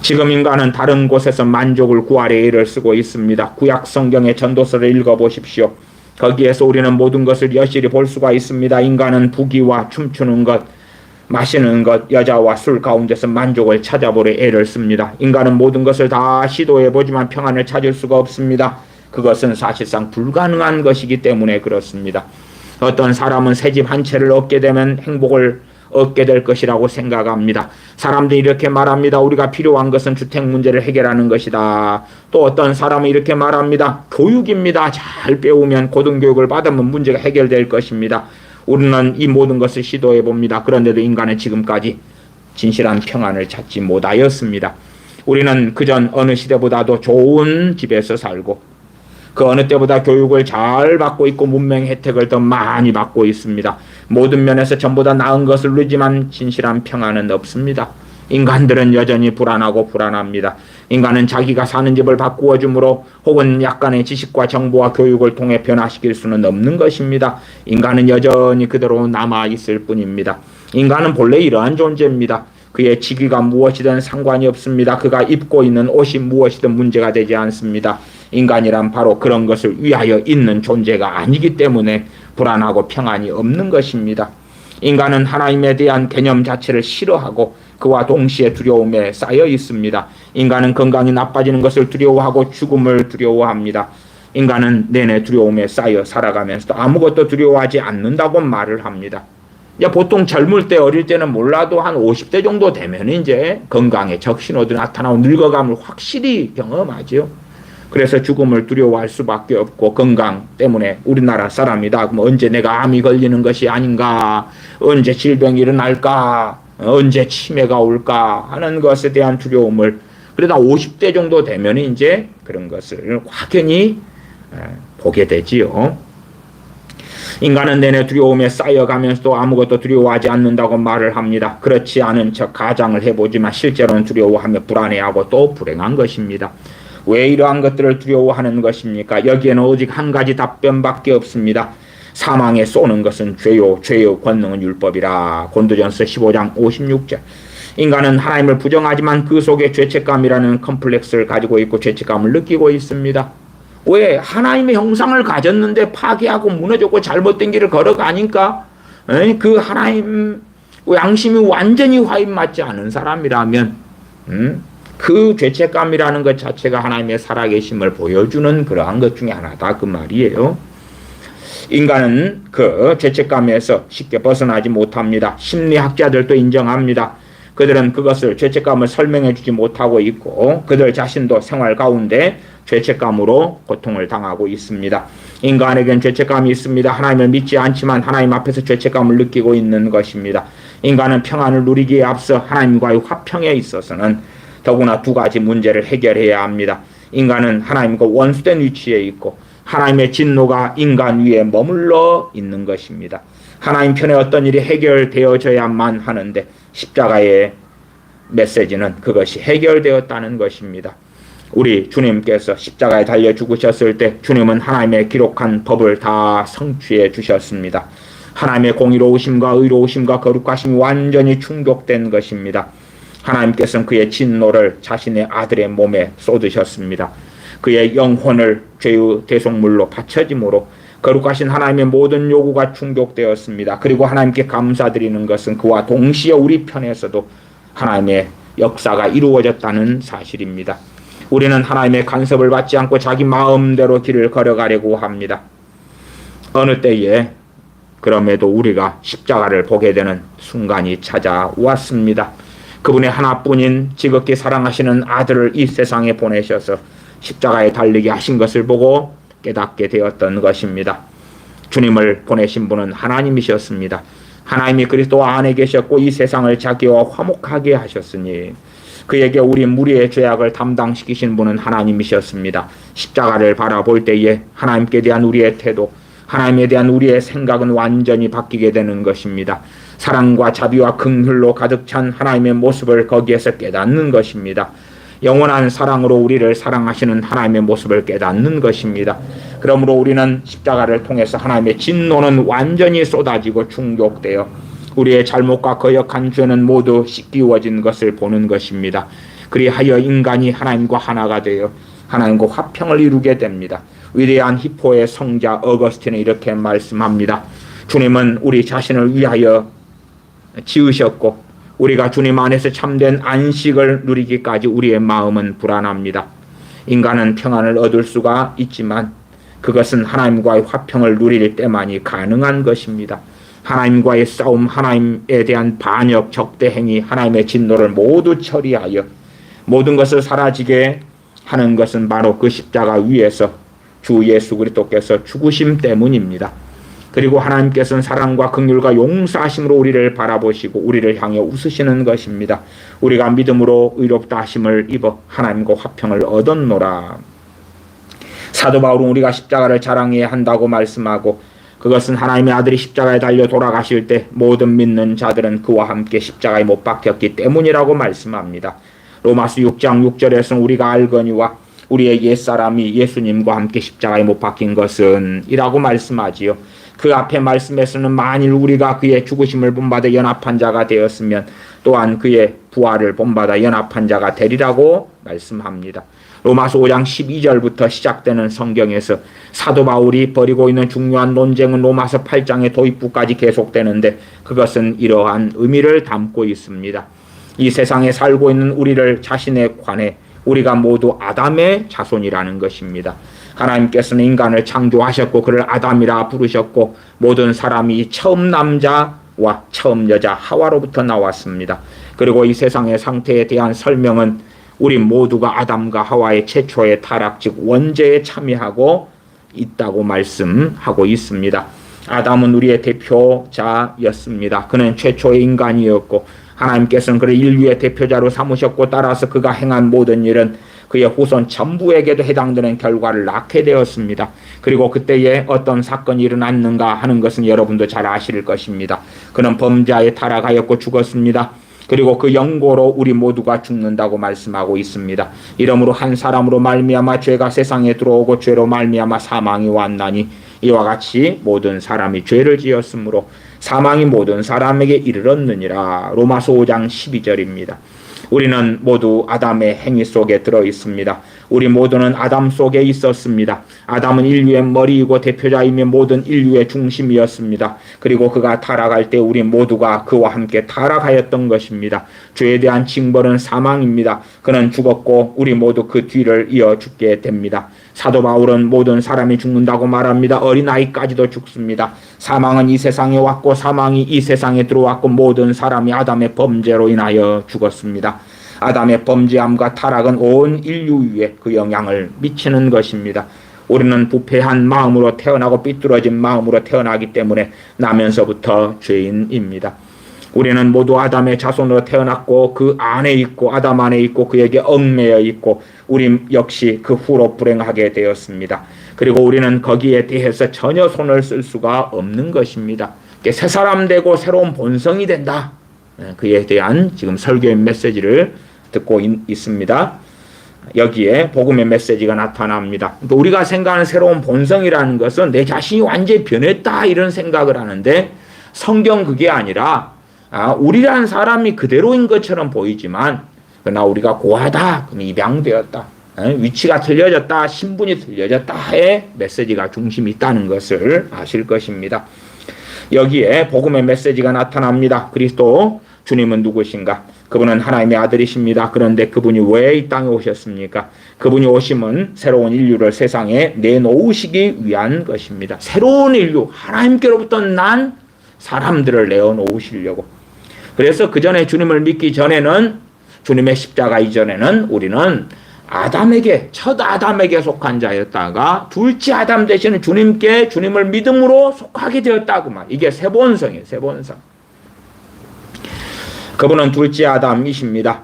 A: 지금 인간은 다른 곳에서 만족을 구하려 애를 쓰고 있습니다. 구약 성경의 전도서를 읽어보십시오. 거기에서 우리는 모든 것을 여실히 볼 수가 있습니다. 인간은 부귀와 춤추는 것, 마시는 것, 여자와 술 가운데서 만족을 찾아보려 애를 씁니다. 인간은 모든 것을 다 시도해보지만 평안을 찾을 수가 없습니다. 그것은 사실상 불가능한 것이기 때문에 그렇습니다. 어떤 사람은 새 집 한 채를 얻게 되면 행복을 얻게 될 것이라고 생각합니다. 사람들이 이렇게 말합니다. 우리가 필요한 것은 주택 문제를 해결하는 것이다. 또 어떤 사람은 이렇게 말합니다. 교육입니다. 잘 배우면 고등교육을 받으면 문제가 해결될 것입니다. 우리는 이 모든 것을 시도해 봅니다. 그런데도 인간은 지금까지 진실한 평안을 찾지 못하였습니다. 우리는 그전 어느 시대보다도 좋은 집에서 살고 그 어느 때보다 교육을 잘 받고 있고 문명 혜택을 더 많이 받고 있습니다. 모든 면에서 전보다 나은 것을 누리지만 진실한 평안은 없습니다. 인간들은 여전히 불안합니다. 인간은 자기가 사는 집을 바꾸어 주므로 혹은 약간의 지식과 정보와 교육을 통해 변화시킬 수는 없는 것입니다. 인간은 여전히 그대로 남아있을 뿐입니다. 인간은 본래 이러한 존재입니다. 그의 직위가 무엇이든 상관이 없습니다. 그가 입고 있는 옷이 무엇이든 문제가 되지 않습니다. 인간이란 바로 그런 것을 위하여 있는 존재가 아니기 때문에 불안하고 평안이 없는 것입니다. 인간은 하나님에 대한 개념 자체를 싫어하고 그와 동시에 두려움에 쌓여 있습니다. 인간은 건강이 나빠지는 것을 두려워하고 죽음을 두려워합니다. 인간은 내내 두려움에 쌓여 살아가면서도 아무것도 두려워하지 않는다고 말을 합니다. 보통 젊을 때 어릴 때는 몰라도 한 50대 정도 되면 이제 건강에 적신호도 나타나고 늙어감을 확실히 경험하죠. 그래서 죽음을 두려워할 수밖에 없고 건강 때문에 우리나라 사람이다. 그럼 언제 내가 암이 걸리는 것이 아닌가? 언제 질병이 일어날까? 언제 치매가 올까? 하는 것에 대한 두려움을 그러다 50대 정도 되면 이제 그런 것을 확연히 보게 되지요. 인간은 내내 두려움에 쌓여가면서도 아무것도 두려워하지 않는다고 말을 합니다. 그렇지 않은 척 가장을 해보지만 실제로는 두려워하며 불안해하고 또 불행한 것입니다. 왜 이러한 것들을 두려워하는 것입니까? 여기에는 오직 한 가지 답변밖에 없습니다. 사망에 쏘는 것은 죄요, 죄의 권능은 율법이라. 고린도전서 15장 56절. 인간은 하나님을 부정하지만 그 속에 죄책감이라는 컴플렉스를 가지고 있고 죄책감을 느끼고 있습니다. 왜? 하나님의 형상을 가졌는데 파괴하고 무너졌고 잘못된 길을 걸어가니까 그 하나님 양심이 완전히 화인맞지 않은 사람이라면 그 죄책감이라는 것 자체가 하나님의 살아계심을 보여주는 그러한 것 중에 하나다 그 말이에요. 인간은 그 죄책감에서 쉽게 벗어나지 못합니다. 심리학자들도 인정합니다. 그들은 그것을 죄책감을 설명해 주지 못하고 있고 그들 자신도 생활 가운데 죄책감으로 고통을 당하고 있습니다. 인간에겐 죄책감이 있습니다. 하나님을 믿지 않지만 하나님 앞에서 죄책감을 느끼고 있는 것입니다. 인간은 평안을 누리기에 앞서 하나님과의 화평에 있어서는 더구나 두 가지 문제를 해결해야 합니다. 인간은 하나님과 원수된 위치에 있고 하나님의 진노가 인간 위에 머물러 있는 것입니다. 하나님 편에 어떤 일이 해결되어져야만 하는데 십자가의 메시지는 그것이 해결되었다는 것입니다. 우리 주님께서 십자가에 달려 죽으셨을 때 주님은 하나님의 기록한 법을 다 성취해 주셨습니다. 하나님의 공의로우심과 의로우심과 거룩하심이 완전히 충족된 것입니다. 하나님께서는 그의 진노를 자신의 아들의 몸에 쏟으셨습니다. 그의 영혼을 죄의 대속물로 바쳐짐으로 거룩하신 하나님의 모든 요구가 충족되었습니다. 그리고 하나님께 감사드리는 것은 그와 동시에 우리 편에서도 하나님의 역사가 이루어졌다는 사실입니다. 우리는 하나님의 간섭을 받지 않고 자기 마음대로 길을 걸어가려고 합니다. 어느 때에 그럼에도 우리가 십자가를 보게 되는 순간이 찾아왔습니다. 그분의 하나뿐인 지극히 사랑하시는 아들을 이 세상에 보내셔서 십자가에 달리게 하신 것을 보고 깨닫게 되었던 것입니다. 주님을 보내신 분은 하나님이셨습니다. 하나님이 그리스도 안에 계셨고 이 세상을 자기와 화목하게 하셨으니 그에게 우리 무리의 죄악을 담당시키신 분은 하나님이셨습니다. 십자가를 바라볼 때에 하나님께 대한 우리의 태도, 하나님에 대한 우리의 생각은 완전히 바뀌게 되는 것입니다. 사랑과 자비와 긍휼로 가득 찬 하나님의 모습을 거기에서 깨닫는 것입니다. 영원한 사랑으로 우리를 사랑하시는 하나님의 모습을 깨닫는 것입니다. 그러므로 우리는 십자가를 통해서 하나님의 진노는 완전히 쏟아지고 충족되어 우리의 잘못과 거역한 죄는 모두 씻기워진 것을 보는 것입니다. 그리하여 인간이 하나님과 하나가 되어 하나님과 화평을 이루게 됩니다. 위대한 히포의 성자 어거스틴은 이렇게 말씀합니다. 주님은 우리 자신을 위하여 지으셨고 우리가 주님 안에서 참된 안식을 누리기까지 우리의 마음은 불안합니다. 인간은 평안을 얻을 수가 있지만 그것은 하나님과의 화평을 누릴 때만이 가능한 것입니다. 하나님과의 싸움, 하나님에 대한 반역, 적대행위, 하나님의 진노를 모두 처리하여 모든 것을 사라지게 하는 것은 바로 그 십자가 위에서 주 예수 그리스도께서 죽으심 때문입니다. 그리고 하나님께서는 사랑과 긍휼과 용서하심으로 우리를 바라보시고 우리를 향해 웃으시는 것입니다. 우리가 믿음으로 의롭다 하심을 입어 하나님과 화평을 얻었노라. 사도 바울은 우리가 십자가를 자랑해야 한다고 말씀하고 그것은 하나님의 아들이 십자가에 달려 돌아가실 때 모든 믿는 자들은 그와 함께 십자가에 못 박혔기 때문이라고 말씀합니다. 로마서 6장 6절에서는 우리가 알거니와 우리의 옛사람이 예수님과 함께 십자가에 못 박힌 것은 이라고 말씀하지요. 그 앞에 말씀에서는 만일 우리가 그의 죽으심을 본받아 연합한 자가 되었으면 또한 그의 부활을 본받아 연합한 자가 되리라고 말씀합니다. 로마서 5장 12절부터 시작되는 성경에서 사도 바울이 벌이고 있는 중요한 논쟁은 로마서 8장의 도입부까지 계속되는데 그것은 이러한 의미를 담고 있습니다. 이 세상에 살고 있는 우리를 자신에 관해 우리가 모두 아담의 자손이라는 것입니다. 하나님께서는 인간을 창조하셨고 그를 아담이라 부르셨고 모든 사람이 처음 남자와 처음 여자 하와로부터 나왔습니다. 그리고 이 세상의 상태에 대한 설명은 우리 모두가 아담과 하와의 최초의 타락 즉 원죄에 참여하고 있다고 말씀하고 있습니다. 아담은 우리의 대표자였습니다. 그는 최초의 인간이었고 하나님께서는 그를 인류의 대표자로 삼으셨고 따라서 그가 행한 모든 일은 그의 후손 전부에게도 해당되는 결과를 낳게 되었습니다. 그리고 그때에 어떤 사건이 일어났는가 하는 것은 여러분도 잘 아실 것입니다. 그는 범죄에 타락하였고 죽었습니다. 그리고 그 영고로 우리 모두가 죽는다고 말씀하고 있습니다. 이러므로 한 사람으로 말미암아 죄가 세상에 들어오고 죄로 말미암아 사망이 왔나니 이와 같이 모든 사람이 죄를 지었으므로 사망이 모든 사람에게 이르렀느니라. 로마서 5장 12절입니다. 우리는 모두 아담의 행위 속에 들어 있습니다. 우리 모두는 아담 속에 있었습니다. 아담은 인류의 머리이고 대표자이며 모든 인류의 중심이었습니다. 그리고 그가 타락할 때 우리 모두가 그와 함께 타락하였던 것입니다. 죄에 대한 징벌은 사망입니다. 그는 죽었고 우리 모두 그 뒤를 이어 죽게 됩니다. 사도 바울은 모든 사람이 죽는다고 말합니다. 어린아이까지도 죽습니다. 사망은 이 세상에 왔고 사망이 이 세상에 들어왔고 모든 사람이 아담의 범죄로 인하여 죽었습니다. 아담의 범죄함과 타락은 온 인류 위에 그 영향을 미치는 것입니다. 우리는 부패한 마음으로 태어나고 삐뚤어진 마음으로 태어나기 때문에 나면서부터 죄인입니다. 우리는 모두 아담의 자손으로 태어났고 그 안에 있고 아담 안에 있고 그에게 얽매여 있고 우리 역시 그 후로 불행하게 되었습니다. 그리고 우리는 거기에 대해서 전혀 손을 쓸 수가 없는 것입니다. 새 사람 되고 새로운 본성이 된다. 그에 대한 지금 설교의 메시지를 듣고 있습니다. 여기에 복음의 메시지가 나타납니다. 우리가 생각하는 새로운 본성이라는 것은 내 자신이 완전히 변했다 이런 생각을 하는데 성경 그게 아니라 우리란 사람이 그대로인 것처럼 보이지만 그러나 우리가 고하다, 입양되었다, 위치가 틀려졌다, 신분이 틀려졌다의 메시지가 중심이 있다는 것을 아실 것입니다. 여기에 복음의 메시지가 나타납니다. 그리스도 주님은 누구신가? 그분은 하나님의 아들이십니다. 그런데 그분이 왜 이 땅에 오셨습니까? 그분이 오심은 새로운 인류를 세상에 내놓으시기 위한 것입니다. 새로운 인류, 하나님께로부터 난 사람들을 내어놓으시려고. 그래서 그 전에 주님을 믿기 전에는 주님의 십자가 이전에는 우리는 아담에게, 첫 아담에게 속한 자였다가 둘째 아담 되시는 주님께 주님을 믿음으로 속하게 되었다고 말. 이게 새 본성이에요. 새 본성. 그분은 둘째 아담이십니다.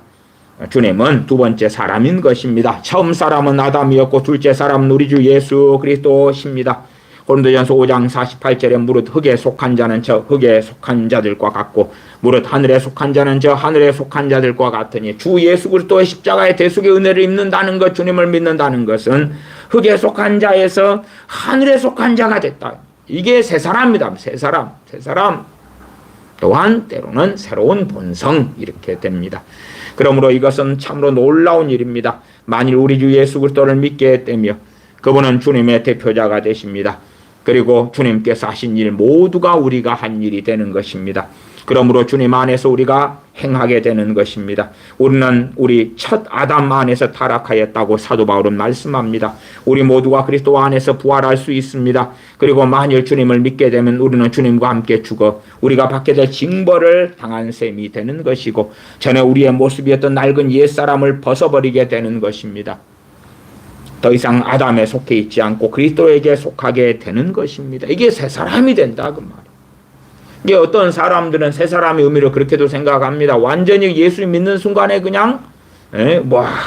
A: 주님은 두 번째 사람인 것입니다. 처음 사람은 아담이었고 둘째 사람은 우리 주 예수 그리스도십니다. 고린도전서 5장 48절에 무릇 흙에 속한 자는 저 흙에 속한 자들과 같고 무릇 하늘에 속한 자는 저 하늘에 속한 자들과 같으니 주 예수 그리스도의 십자가의 대속의 은혜를 입는다는 것, 주님을 믿는다는 것은 흙에 속한 자에서 하늘에 속한 자가 됐다. 이게 새 사람이다. 새 사람. 또한 때로는 새로운 본성 이렇게 됩니다. 그러므로 이것은 참으로 놀라운 일입니다. 만일 우리 주 예수 그리스도를 믿게 되며 그분은 주님의 대표자가 되십니다. 그리고 주님께서 하신 일 모두가 우리가 한 일이 되는 것입니다. 그러므로 주님 안에서 우리가 행하게 되는 것입니다. 우리는 우리 첫 아담 안에서 타락하였다고 사도 바울은 말씀합니다. 우리 모두가 그리스도 안에서 부활할 수 있습니다. 그리고 만일 주님을 믿게 되면 우리는 주님과 함께 죽어 우리가 받게 될 징벌을 당한 셈이 되는 것이고 전에 우리의 모습이었던 낡은 옛사람을 벗어버리게 되는 것입니다. 더 이상 아담에 속해 있지 않고 그리스도에게 속하게 되는 것입니다. 이게 새 사람이 된다 그 말이에요. 이게 어떤 사람들은 새 사람의 의미를 그렇게도 생각합니다. 완전히 예수 믿는 순간에 그냥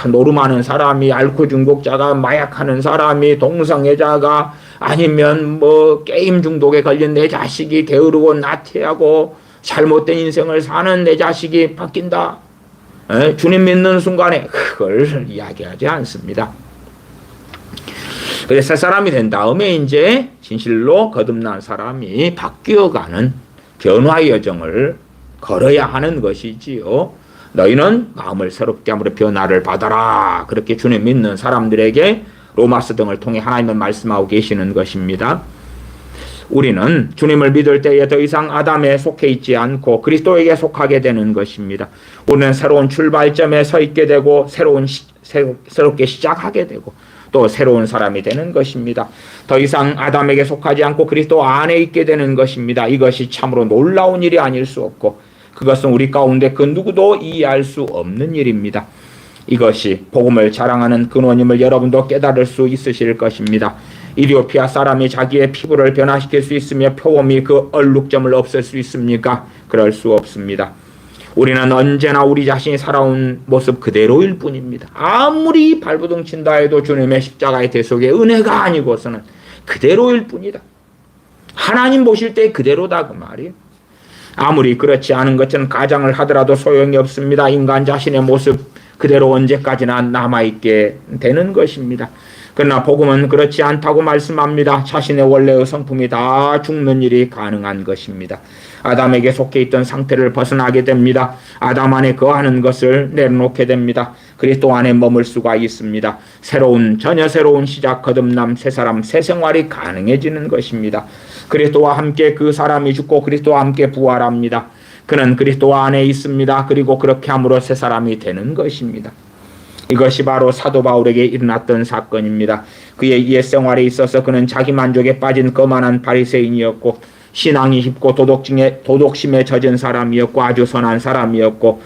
A: 노름하는 사람이, 알코올 중독자가, 마약하는 사람이, 동성애자가, 아니면 게임 중독에 걸린 내 자식이 게으르고 나태하고 잘못된 인생을 사는 내 자식이 바뀐다. 주님 믿는 순간에 그걸 이야기하지 않습니다. 그래서 새 사람이 된 다음에 이제 진실로 거듭난 사람이 바뀌어가는 변화의 여정을 걸어야 하는 것이지요. 너희는 마음을 새롭게 함으로 변화를 받아라. 그렇게 주님 믿는 사람들에게 로마서 등을 통해 하나님은 말씀하고 계시는 것입니다. 우리는 주님을 믿을 때에 더 이상 아담에 속해 있지 않고 그리스도에게 속하게 되는 것입니다. 우리는 새로운 출발점에 서 있게 되고 새롭게 시작하게 되고 또 새로운 사람이 되는 것입니다. 더 이상 아담에게 속하지 않고 그리스도 안에 있게 되는 것입니다. 이것이 참으로 놀라운 일이 아닐 수 없고 그것은 우리 가운데 그 누구도 이해할 수 없는 일입니다. 이것이 복음을 자랑하는 근원임을 여러분도 깨달을 수 있으실 것입니다. 이디오피아 사람이 자기의 피부를 변화시킬 수 있으며 표범이 그 얼룩점을 없앨 수 있습니까? 그럴 수 없습니다. 우리는 언제나 우리 자신이 살아온 모습 그대로일 뿐입니다. 아무리 발버둥 친다 해도 주님의 십자가의 대속의 은혜가 아니고서는 그대로일 뿐이다. 하나님 보실 때 그대로다 그 말이에요. 아무리 그렇지 않은 것처럼 가장을 하더라도 소용이 없습니다. 인간 자신의 모습 그대로 언제까지나 남아있게 되는 것입니다. 그러나 복음은 그렇지 않다고 말씀합니다. 자신의 원래의 성품이 다 죽는 일이 가능한 것입니다. 아담에게 속해 있던 상태를 벗어나게 됩니다. 아담 안에 거하는 것을 내려놓게 됩니다. 그리스도 안에 머물 수가 있습니다. 전혀 새로운 시작, 거듭남, 새 사람, 새 생활이 가능해지는 것입니다. 그리스도와 함께 그 사람이 죽고 그리스도와 함께 부활합니다. 그는 그리스도 안에 있습니다. 그리고 그렇게 함으로 새 사람이 되는 것입니다. 이것이 바로 사도 바울에게 일어났던 사건입니다. 그의 옛 생활에 있어서 그는 자기 만족에 빠진 거만한 바리새인이었고 신앙이 깊고 도덕심에 젖은 사람이었고 아주 선한 사람이었고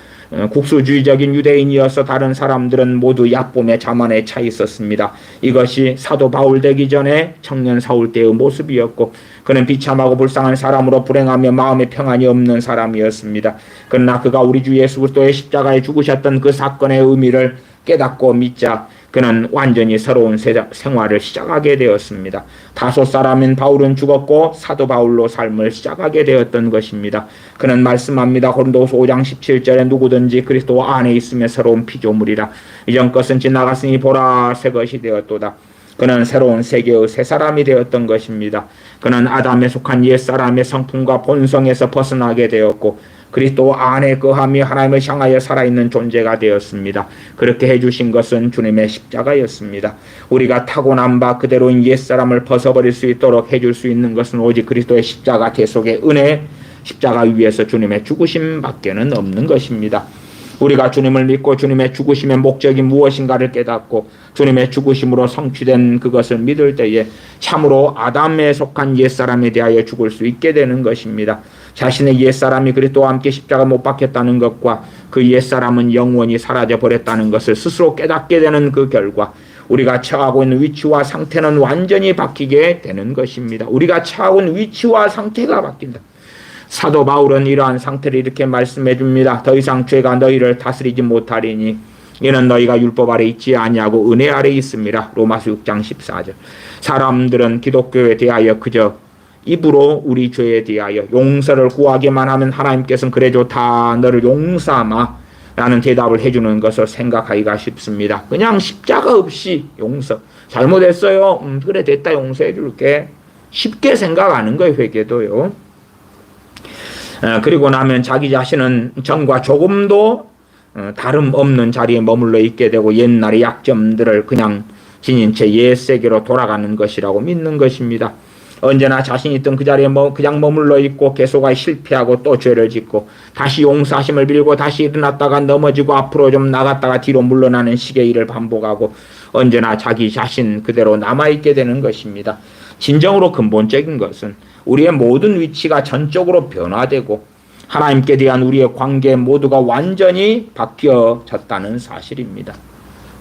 A: 국수주의적인 유대인이어서 다른 사람들은 모두 얕봄에 자만에 차 있었습니다. 이것이 사도 바울 되기 전에 청년 사울 때의 모습이었고 그는 비참하고 불쌍한 사람으로 불행하며 마음에 평안이 없는 사람이었습니다. 그러나 그가 우리 주 예수 그리스도의 십자가에 죽으셨던 그 사건의 의미를 깨닫고 믿자 그는 완전히 새로운 생활을 시작하게 되었습니다. 다소 사람인 바울은 죽었고 사도 바울로 삶을 시작하게 되었던 것입니다. 그는 말씀합니다. 고린도후서 5장 17절에 누구든지 그리스도 안에 있으면 새로운 피조물이라. 이전 것은 지나갔으니 보라 새 것이 되었도다. 그는 새로운 세계의 새 사람이 되었던 것입니다. 그는 아담에 속한 옛사람의 성품과 본성에서 벗어나게 되었고 그리스도 안에 거하며 하나님을 향하여 살아있는 존재가 되었습니다. 그렇게 해주신 것은 주님의 십자가였습니다. 우리가 타고난 바 그대로인 옛사람을 벗어버릴 수 있도록 해줄 수 있는 것은 오직 그리스도의 십자가 대속의 은혜, 십자가 위에서 주님의 죽으심 밖에는 없는 것입니다. 우리가 주님을 믿고 주님의 죽으심의 목적이 무엇인가를 깨닫고 주님의 죽으심으로 성취된 그것을 믿을 때에 참으로 아담에 속한 옛사람에 대하여 죽을 수 있게 되는 것입니다. 자신의 옛사람이 그리스도와 함께 십자가 못 박혔다는 것과 그 옛사람은 영원히 사라져 버렸다는 것을 스스로 깨닫게 되는 그 결과 우리가 처하고 있는 위치와 상태는 완전히 바뀌게 되는 것입니다. 우리가 처하고 있는 위치와 상태가 바뀐다. 사도 바울은 이러한 상태를 이렇게 말씀해 줍니다. 더 이상 죄가 너희를 다스리지 못하리니 이는 너희가 율법 아래 있지 아니하고 은혜 아래 있음이라. 로마서 6장 14절. 사람들은 기독교에 대하여 그저 입으로 우리 죄에 대하여 용서를 구하기만 하면 하나님께서는 그래 좋다 너를 용서하마 라는 대답을 해주는 것을 생각하기가 쉽습니다. 그냥 십자가 없이 용서. 잘못했어요. 그래 됐다 용서해 줄게. 쉽게 생각하는 거예요. 회개도요. 그리고 나면 자기 자신은 전과 조금도 다름없는 자리에 머물러 있게 되고 옛날의 약점들을 그냥 지닌 채 옛세계로 돌아가는 것이라고 믿는 것입니다. 언제나 자신이 있던 그 자리에 그냥 머물러 있고 계속하여 실패하고 또 죄를 짓고 다시 용서하심을 빌고 다시 일어났다가 넘어지고 앞으로 좀 나갔다가 뒤로 물러나는 식의 일을 반복하고 언제나 자기 자신 그대로 남아있게 되는 것입니다. 진정으로 근본적인 것은 우리의 모든 위치가 전적으로 변화되고 하나님께 대한 우리의 관계 모두가 완전히 바뀌어졌다는 사실입니다.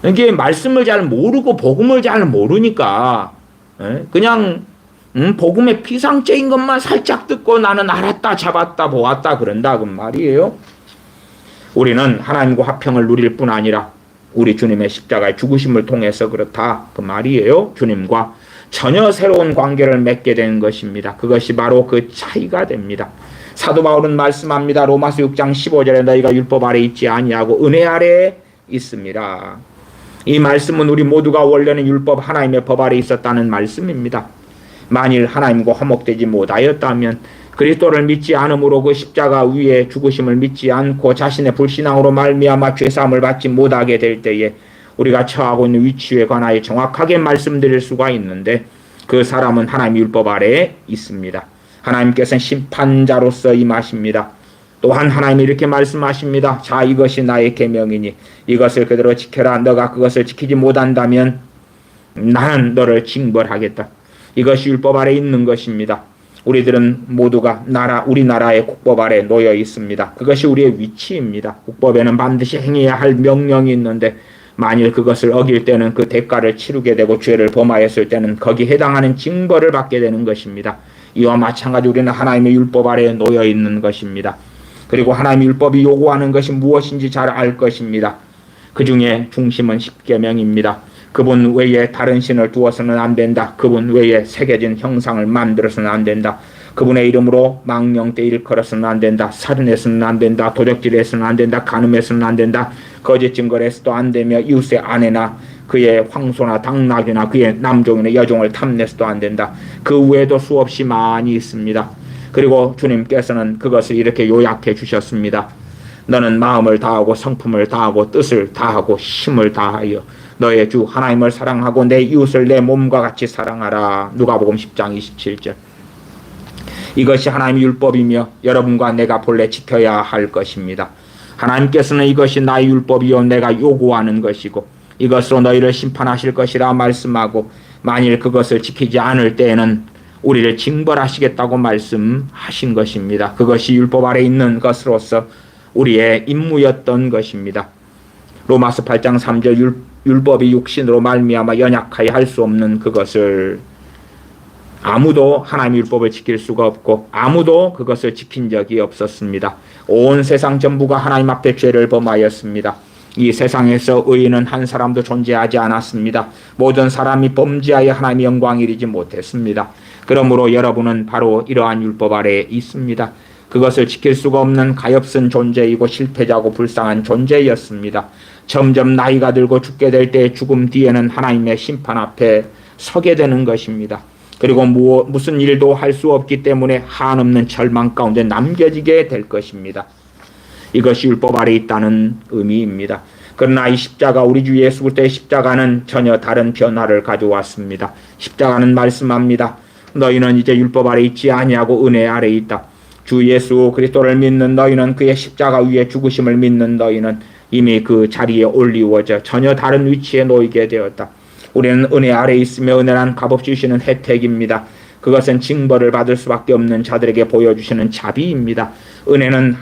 A: 이게 말씀을 잘 모르고 복음을 잘 모르니까 그냥 복음의 피상적인 것만 살짝 듣고 나는 알았다 잡았다 보았다 그런다 그 말이에요. 우리는 하나님과 화평을 누릴 뿐 아니라 우리 주님의 십자가의 죽으심을 통해서 그렇다 그 말이에요. 주님과 전혀 새로운 관계를 맺게 되는 것입니다. 그것이 바로 그 차이가 됩니다. 사도 바울은 말씀합니다. 로마서 6장 15절에 너희가 율법 아래 있지 아니하고 은혜 아래에 있음이라. 이 말씀은 우리 모두가 원래는 율법 하나님의 법 아래 있었다는 말씀입니다. 만일 하나님과 화목되지 못하였다면 그리스도를 믿지 않음으로 그 십자가 위에 죽으심을 믿지 않고 자신의 불신앙으로 말미암아 죄사함을 받지 못하게 될 때에 우리가 처하고 있는 위치에 관하여 정확하게 말씀드릴 수가 있는데 그 사람은 하나님의 율법 아래에 있습니다. 하나님께서는 심판자로서 임하십니다. 또한 하나님이 이렇게 말씀하십니다. 자 이것이 나의 계명이니 이것을 그대로 지켜라. 너가 그것을 지키지 못한다면 나는 너를 징벌하겠다. 이것이 율법 아래 있는 것입니다. 우리들은 모두가 우리나라의 국법 아래 놓여 있습니다. 그것이 우리의 위치입니다. 국법에는 반드시 행해야 할 명령이 있는데 만일 그것을 어길 때는 그 대가를 치르게 되고 죄를 범하였을 때는 거기에 해당하는 징벌을 받게 되는 것입니다. 이와 마찬가지 우리는 하나님의 율법 아래에 놓여 있는 것입니다. 그리고 하나님의 율법이 요구하는 것이 무엇인지 잘 알 것입니다. 그 중에 중심은 십계명입니다. 그분 외에 다른 신을 두어서는 안 된다. 그분 외에 새겨진 형상을 만들어서는 안 된다. 그분의 이름으로 망령되 일컬어서는 안 된다. 살인해서는 안 된다. 도적질해서는 안 된다. 간음해서는 안 된다. 거짓 증거를 해서도 안 되며 이웃의 아내나 그의 황소나 당나귀나 그의 남종이나 여종을 탐내서도 안 된다. 그 외에도 수없이 많이 있습니다. 그리고 주님께서는 그것을 이렇게 요약해 주셨습니다. 너는 마음을 다하고 성품을 다하고 뜻을 다하고 힘을 다하여 너의 주 하나님을 사랑하고 내 이웃을 내 몸과 같이 사랑하라. 누가복음 10장 27절. 이것이 하나님의 율법이며 여러분과 내가 본래 지켜야 할 것입니다. 하나님께서는 이것이 나의 율법이요 내가 요구하는 것이고 이것으로 너희를 심판하실 것이라 말씀하고 만일 그것을 지키지 않을 때에는 우리를 징벌하시겠다고 말씀하신 것입니다. 그것이 율법 아래 있는 것으로서 우리의 임무였던 것입니다. 로마서 8장 3절 율법이 육신으로 말미암아 연약하여 할 수 없는 그것을 아무도 하나님의 율법을 지킬 수가 없고 아무도 그것을 지킨 적이 없었습니다. 온 세상 전부가 하나님 앞에 죄를 범하였습니다. 이 세상에서 의인은 한 사람도 존재하지 않았습니다. 모든 사람이 범죄하여 하나님의 영광 이르지 못했습니다. 그러므로 여러분은 바로 이러한 율법 아래에 있습니다. 그것을 지킬 수가 없는 가엾은 존재이고 실패자고 불쌍한 존재였습니다. 점점 나이가 들고 죽게 될 때 죽음 뒤에는 하나님의 심판 앞에 서게 되는 것입니다. 그리고 무슨 일도 할 수 없기 때문에 한없는 절망 가운데 남겨지게 될 것입니다. 이것이 율법 아래 있다는 의미입니다. 그러나 이 십자가, 우리 주 예수 그리스도의 십자가는 전혀 다른 변화를 가져왔습니다. 십자가는 말씀합니다. 너희는 이제 율법 아래 있지 아니하고 은혜 아래 있다. 주 예수 그리스도를 믿는 너희는, 그의 십자가 위에 죽으심을 믿는 너희는 이미 그 자리에 올리워져 전혀 다른 위치에 놓이게 되었다. 우리는 은혜 아래 있으며 은혜란 값없이 주시는 혜택입니다. 그것은 징벌을 받을 수밖에 없는 자들에게 보여주시는 자비입니다. 은혜는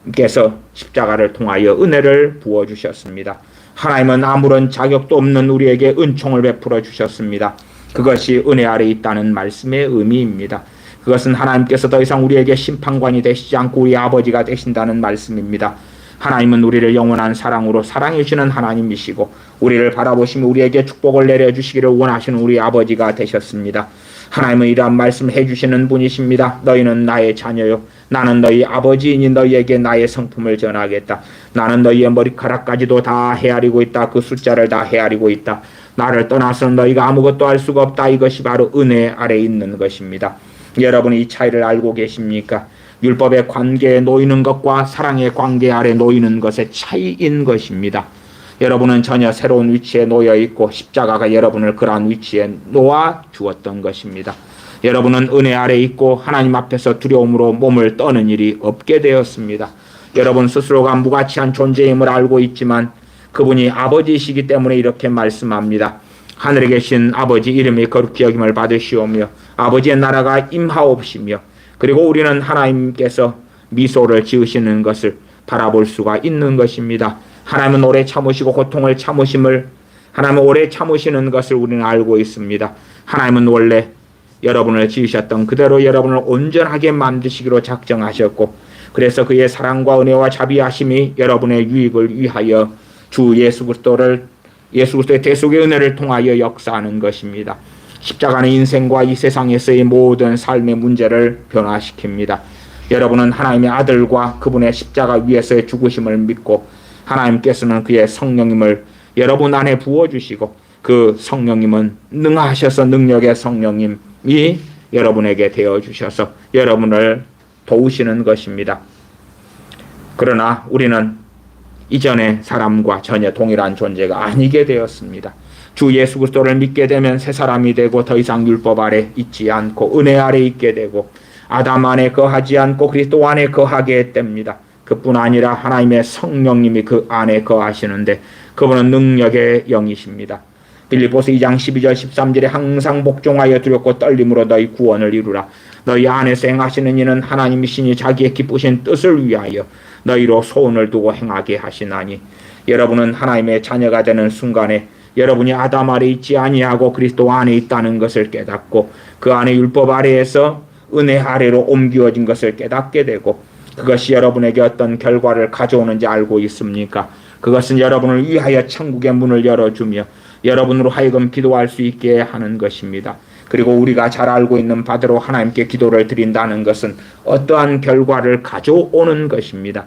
A: 하나님께서 십자가를 통하여 은혜를 부어주셨습니다. 하나님은 아무런 자격도 없는 우리에게 은총을 베풀어 주셨습니다. 그것이 은혜 아래 있다는 말씀의 의미입니다. 그것은 하나님께서 더 이상 우리에게 심판관이 되시지 않고 우리 아버지가 되신다는 말씀입니다. 하나님은 우리를 영원한 사랑으로 사랑해 주시는 하나님이시고 우리를 바라보시며 우리에게 축복을 내려주시기를 원하시는 우리 아버지가 되셨습니다. 하나님은 이러한 말씀을 해주시는 분이십니다. 너희는 나의 자녀요, 나는 너희 아버지이니 너희에게 나의 성품을 전하겠다. 나는 너희의 머리카락까지도 다 헤아리고 있다. 그 숫자를 다 헤아리고 있다. 나를 떠나서는 너희가 아무것도 할 수가 없다. 이것이 바로 은혜 아래 있는 것입니다. 여러분이 이 차이를 알고 계십니까? 율법의 관계에 놓이는 것과 사랑의 관계 아래 놓이는 것의 차이인 것입니다. 여러분은 전혀 새로운 위치에 놓여 있고 십자가가 여러분을 그러한 위치에 놓아 주었던 것입니다. 여러분은 은혜 아래 있고 하나님 앞에서 두려움으로 몸을 떠는 일이 없게 되었습니다. 여러분 스스로가 무가치한 존재임을 알고 있지만 그분이 아버지이시기 때문에 이렇게 말씀합니다. 하늘에 계신 아버지 이름이 거룩히 여김을 받으시오며 아버지의 나라가 임하옵시며, 그리고 우리는 하나님께서 미소를 지으시는 것을 바라볼 수가 있는 것입니다. 하나님은 오래 참으시고 고통을 참으심을, 하나님은 오래 참으시는 것을 우리는 알고 있습니다. 하나님은 원래 여러분을 지으셨던 그대로 여러분을 온전하게 만드시기로 작정하셨고, 그래서 그의 사랑과 은혜와 자비하심이 여러분의 유익을 위하여 주 예수 그리스도의 대속의 은혜를 통하여 역사하는 것입니다. 십자가는 인생과 이 세상에서의 모든 삶의 문제를 변화시킵니다. 여러분은 하나님의 아들과 그분의 십자가 위에서의 죽으심을 믿고 하나님께서는 그의 성령님을 여러분 안에 부어주시고 그 성령님은 능하셔서 능력의 성령님이 여러분에게 되어주셔서 여러분을 도우시는 것입니다. 그러나 우리는 이전의 사람과 전혀 동일한 존재가 아니게 되었습니다. 주 예수 그리스도를 믿게 되면 새 사람이 되고 더 이상 율법 아래 있지 않고 은혜 아래 있게 되고 아담 안에 거하지 않고 그리스도 안에 거하게 됩니다. 그뿐 아니라 하나님의 성령님이 그 안에 거하시는데 그분은 능력의 영이십니다. 빌립보서 2장 12절 13절에 항상 복종하여 두렵고 떨림으로 너희 구원을 이루라. 너희 안에서 행하시는 이는 하나님이시니 자기의 기쁘신 뜻을 위하여 너희로 소원을 두고 행하게 하시나니. 여러분은 하나님의 자녀가 되는 순간에 여러분이 아담 아래 있지 아니하고 그리스도 안에 있다는 것을 깨닫고 그 안에 율법 아래에서 은혜 아래로 옮겨진 것을 깨닫게 되고, 그것이 여러분에게 어떤 결과를 가져오는지 알고 있습니까? 그것은 여러분을 위하여 천국의 문을 열어주며 여러분으로 하여금 기도할 수 있게 하는 것입니다. 그리고 우리가 잘 알고 있는 바대로 하나님께 기도를 드린다는 것은 어떠한 결과를 가져오는 것입니다.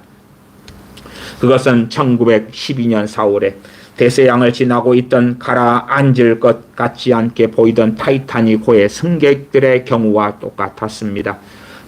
A: 그것은 1912년 4월에 대서양을 지나고 있던 가라앉을 것 같지 않게 보이던 타이타닉호의 승객들의 경우와 똑같았습니다.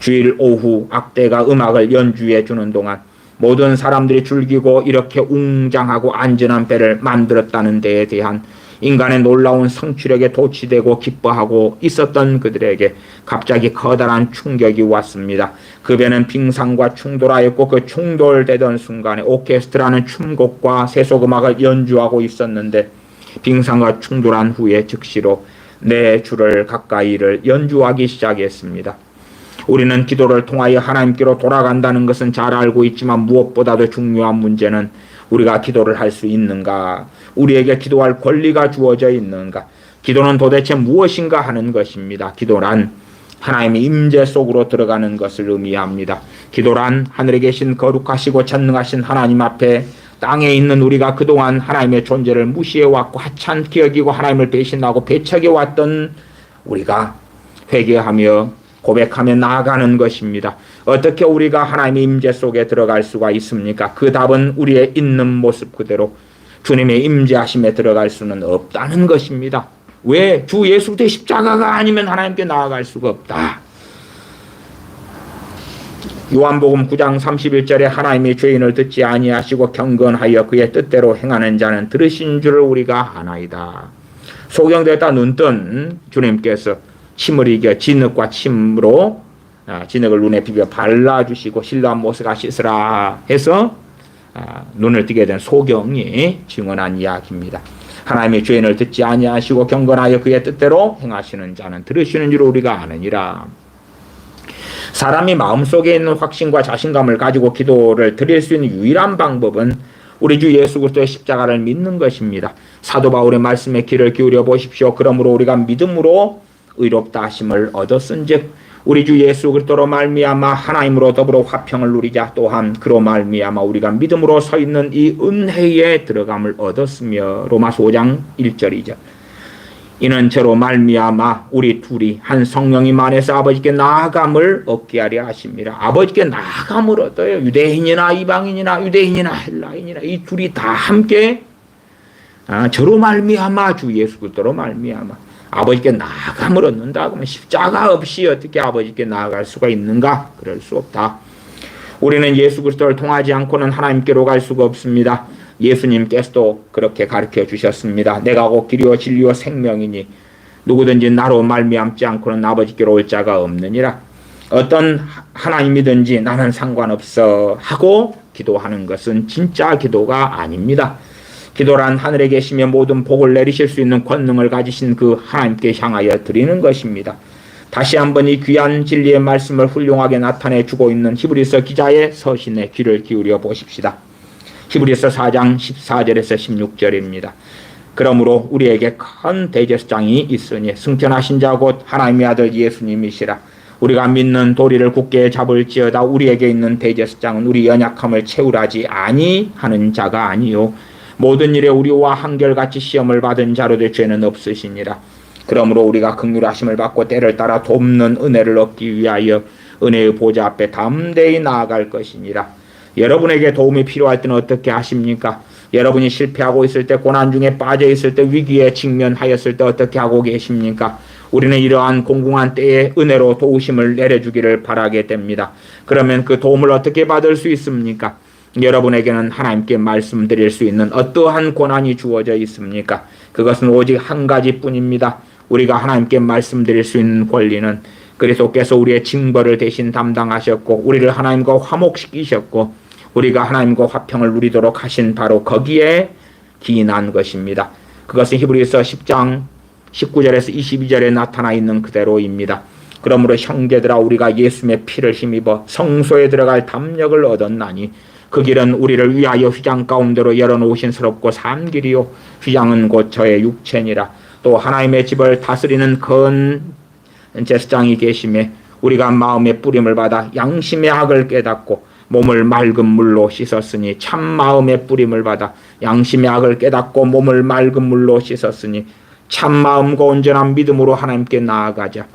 A: 주일 오후 악대가 음악을 연주해 주는 동안 모든 사람들이 즐기고 이렇게 웅장하고 안전한 배를 만들었다는 데에 대한 인간의 놀라운 성취력에 도취되고 기뻐하고 있었던 그들에게 갑자기 커다란 충격이 왔습니다. 그 배는 빙상과 충돌하였고 그 충돌되던 순간에 오케스트라는 춤곡과 세속음악을 연주하고 있었는데 빙상과 충돌한 후에 즉시로 내 주를 가까이를 연주하기 시작했습니다. 우리는 기도를 통하여 하나님께로 돌아간다는 것은 잘 알고 있지만 무엇보다도 중요한 문제는 우리가 기도를 할 수 있는가? 우리에게 기도할 권리가 주어져 있는가? 기도는 도대체 무엇인가 하는 것입니다. 기도란 하나님의 임재 속으로 들어가는 것을 의미합니다. 기도란 하늘에 계신 거룩하시고 전능하신 하나님 앞에 땅에 있는 우리가 그동안 하나님의 존재를 무시해왔고 하찮게 여기고 하나님을 배신하고 배척해왔던 우리가 회개하며 고백하며 나아가는 것입니다. 어떻게 우리가 하나님의 임재 속에 들어갈 수가 있습니까? 그 답은 우리의 있는 모습 그대로 주님의 임재하심에 들어갈 수는 없다는 것입니다. 왜? 주 예수 그리스도의 십자가가 아니면 하나님께 나아갈 수가 없다. 요한복음 9장 31절에 하나님이 죄인을 듣지 아니하시고 경건하여 그의 뜻대로 행하는 자는 들으신 줄을 우리가 아나이다. 소경되었다 눈뜬 주님께서 침을 이겨 진흙과 침으로 진흙을 눈에 비벼 발라주시고 실로암 못으로 씻으라 해서 눈을 뜨게 된 소경이 증언한 이야기입니다. 하나님의 죄인을 듣지 아니하시고 경건하여 그의 뜻대로 행하시는 자는 들으시는 줄 우리가 아느니라. 사람이 마음속에 있는 확신과 자신감을 가지고 기도를 드릴 수 있는 유일한 방법은 우리 주 예수 그리스도의 십자가를 믿는 것입니다. 사도 바울의 말씀에 귀를 기울여 보십시오. 그러므로 우리가 믿음으로 의롭다 하심을 얻었은즉 우리 주 예수 그리스도로 말미암아 하나님으로 더불어 화평을 누리자. 또한 그로 말미암아 우리가 믿음으로 서 있는 이 은혜에 들어감을 얻었으며 로마서 5장 1절 2절 이는 저로 말미암아 우리 둘이 한 성령님 안에서 아버지께 나아감을 얻게 하려 하십니다. 아버지께 나아감을 얻어요. 유대인이나 이방인이나 유대인이나 헬라인이나 이 둘이 다 함께 저로 말미암아 주 예수 그리스도로 말미암아 아버지께 나아감을 얻는다. 그러면 십자가 없이 어떻게 아버지께 나아갈 수가 있는가? 그럴 수 없다. 우리는 예수 그리스도를 통하지 않고는 하나님께로 갈 수가 없습니다. 예수님께서도 그렇게 가르쳐 주셨습니다. 내가 곧 길이요 진리요 생명이니 누구든지 나로 말미암지 않고는 아버지께로 올 자가 없느니라. 어떤 하나님이든지 나는 상관없어 하고 기도하는 것은 진짜 기도가 아닙니다. 기도란 하늘에 계시며 모든 복을 내리실 수 있는 권능을 가지신 그 하나님께 향하여 드리는 것입니다. 다시 한번 이 귀한 진리의 말씀을 훌륭하게 나타내 주고 있는 히브리서 기자의 서신에 귀를 기울여 보십시다. 히브리서 4장 14절에서 16절입니다. 그러므로 우리에게 큰 대제사장이 있으니 승천하신 자 곧 하나님의 아들 예수님이시라. 우리가 믿는 도리를 굳게 잡을지어다. 우리에게 있는 대제사장은 우리 연약함을 채우라지 아니하는 자가 아니요 모든 일에 우리와 한결같이 시험을 받은 자로되 죄는 없으시니라. 그러므로 우리가 긍휼하심을 받고 때를 따라 돕는 은혜를 얻기 위하여 은혜의 보좌 앞에 담대히 나아갈 것이니라. 여러분에게 도움이 필요할 때는 어떻게 하십니까? 여러분이 실패하고 있을 때, 고난 중에 빠져 있을 때, 위기에 직면하였을 때 어떻게 하고 계십니까? 우리는 이러한 공공한 때에 은혜로 도우심을 내려주기를 바라게 됩니다. 그러면 그 도움을 어떻게 받을 수 있습니까? 여러분에게는 하나님께 말씀드릴 수 있는 어떠한 권한이 주어져 있습니까? 그것은 오직 한 가지뿐입니다. 우리가 하나님께 말씀드릴 수 있는 권리는 그리스도께서 우리의 징벌을 대신 담당하셨고 우리를 하나님과 화목시키셨고 우리가 하나님과 화평을 누리도록 하신 바로 거기에 기인한 것입니다. 그것은 히브리서 10장 19절에서 22절에 나타나 있는 그대로입니다. 그러므로 형제들아 우리가 예수님의 피를 힘입어 성소에 들어갈 담력을 얻었나니 그 길은 우리를 위하여 휘장 가운데로 열어놓으신 새롭고 산 길이요 휘장은 곧 저의 육체니라. 또 하나님의 집을 다스리는 큰 제사장이 계심에 우리가 마음의 뿌림을 받아 양심의 악을 깨닫고 몸을 맑은 물로 씻었으니 참 마음의 뿌림을 받아 양심의 악을 깨닫고 몸을 맑은 물로 씻었으니 참 마음과 온전한 믿음으로 하나님께 나아가자.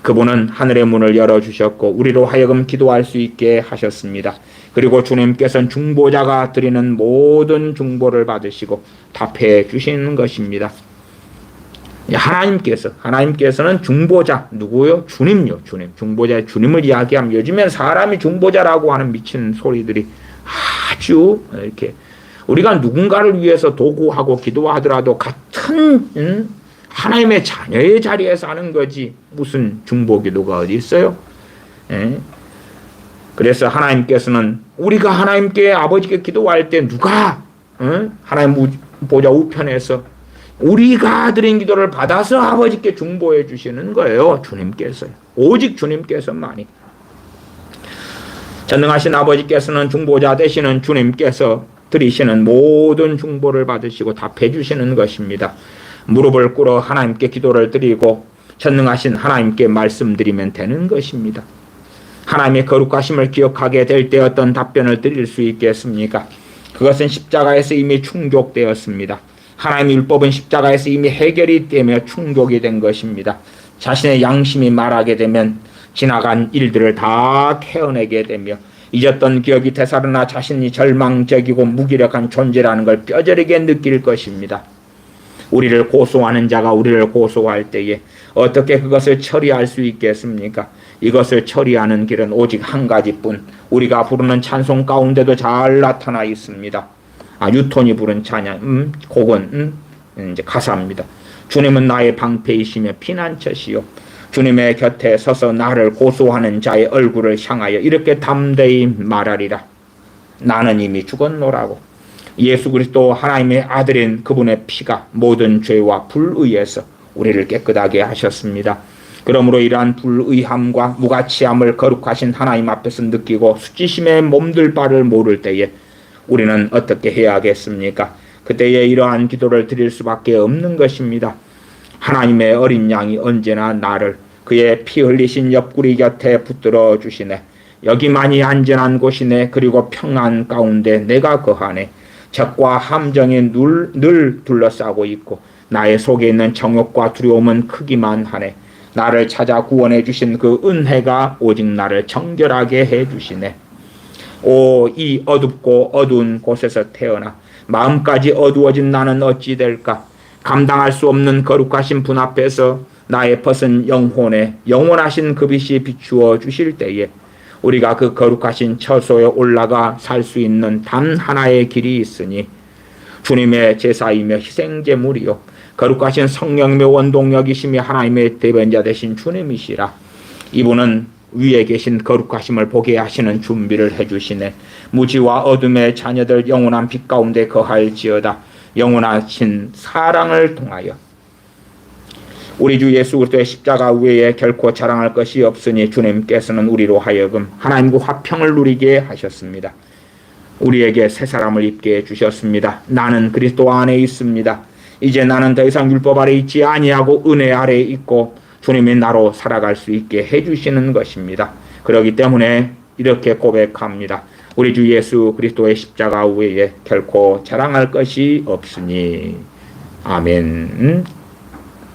A: 그분은 하늘의 문을 열어주셨고 우리로 하여금 기도할 수 있게 하셨습니다. 그리고 주님께서는 중보자가 드리는 모든 중보를 받으시고 답해 주시는 것입니다. 하나님께서는 중보자, 누구요? 주님요, 주님. 중보자, 주님을 이야기하면 요즘엔 사람이 중보자라고 하는 미친 소리들이 아주 이렇게 우리가 누군가를 위해서 도구하고 기도하더라도 같은 하나님의 자녀의 자리에서 하는 거지 무슨 중보 기도가 어디 있어요? 그래서 하나님께서는 우리가 하나님께 아버지께 기도할 때 누가 하나님 보좌 우편에서 우리가 드린 기도를 받아서 아버지께 중보해 주시는 거예요. 주님께서요. 오직 주님께서만이. 전능하신 아버지께서는 중보자 되시는 주님께서 드리시는 모든 중보를 받으시고 답해 주시는 것입니다. 무릎을 꿇어 하나님께 기도를 드리고 전능하신 하나님께 말씀드리면 되는 것입니다. 하나님의 거룩하심을 기억하게 될 때 어떤 답변을 드릴 수 있겠습니까? 그것은 십자가에서 이미 충족되었습니다. 하나님의 율법은 십자가에서 이미 해결이 되며 충족이 된 것입니다. 자신의 양심이 말하게 되면 지나간 일들을 다 캐어내게 되며 잊었던 기억이 되살아나 자신이 절망적이고 무기력한 존재라는 걸 뼈저리게 느낄 것입니다. 우리를 고소하는 자가 우리를 고소할 때에 어떻게 그것을 처리할 수 있겠습니까? 이것을 처리하는 길은 오직 한 가지뿐 우리가 부르는 찬송 가운데도 잘 나타나 있습니다. 유톤이 부른 찬양, 곡은 이제 가사입니다. 주님은 나의 방패이시며 피난처시요 주님의 곁에 서서 나를 고소하는 자의 얼굴을 향하여 이렇게 담대히 말하리라. 나는 이미 죽었노라고. 예수 그리스도 하나님의 아들인 그분의 피가 모든 죄와 불의에서 우리를 깨끗하게 하셨습니다. 그러므로 이러한 불의함과 무가치함을 거룩하신 하나님 앞에서 느끼고 수치심에 몸둘 바를 모를 때에 우리는 어떻게 해야겠습니까? 그때에 이러한 기도를 드릴 수밖에 없는 것입니다. 하나님의 어린 양이 언제나 나를 그의 피 흘리신 옆구리 곁에 붙들어 주시네. 여기만이 안전한 곳이네. 그리고 평안 가운데 내가 거하네. 적과 함정이 늘 둘러싸고 있고 나의 속에 있는 정욕과 두려움은 크기만 하네. 나를 찾아 구원해 주신 그 은혜가 오직 나를 정결하게 해 주시네. 이 어둡고 어두운 곳에서 태어나 마음까지 어두워진 나는 어찌 될까? 감당할 수 없는 거룩하신 분 앞에서 나의 벗은 영혼에 영원하신 그 빛이 비추어 주실 때에 우리가 그 거룩하신 처소에 올라가 살 수 있는 단 하나의 길이 있으니 주님의 제사이며 희생제물이요 거룩하신 성령이며 원동력이시며 하나님의 대변자 되신 주님이시라. 이분은 위에 계신 거룩하심을 보게 하시는 준비를 해주시네. 무지와 어둠의 자녀들 영원한 빛 가운데 거할지어다. 영원하신 사랑을 통하여 우리 주 예수 그리스도의 십자가 외에 결코 자랑할 것이 없으니 주님께서는 우리로 하여금 하나님과 화평을 누리게 하셨습니다. 우리에게 새 사람을 입게 해주셨습니다. 나는 그리스도 안에 있습니다. 이제 나는 더 이상 율법 아래 있지 아니하고 은혜 아래 있고 주님이 나로 살아갈 수 있게 해주시는 것입니다. 그렇기 때문에 이렇게 고백합니다. 우리 주 예수 그리스도의 십자가 외에 결코 자랑할 것이 없으니. 아멘.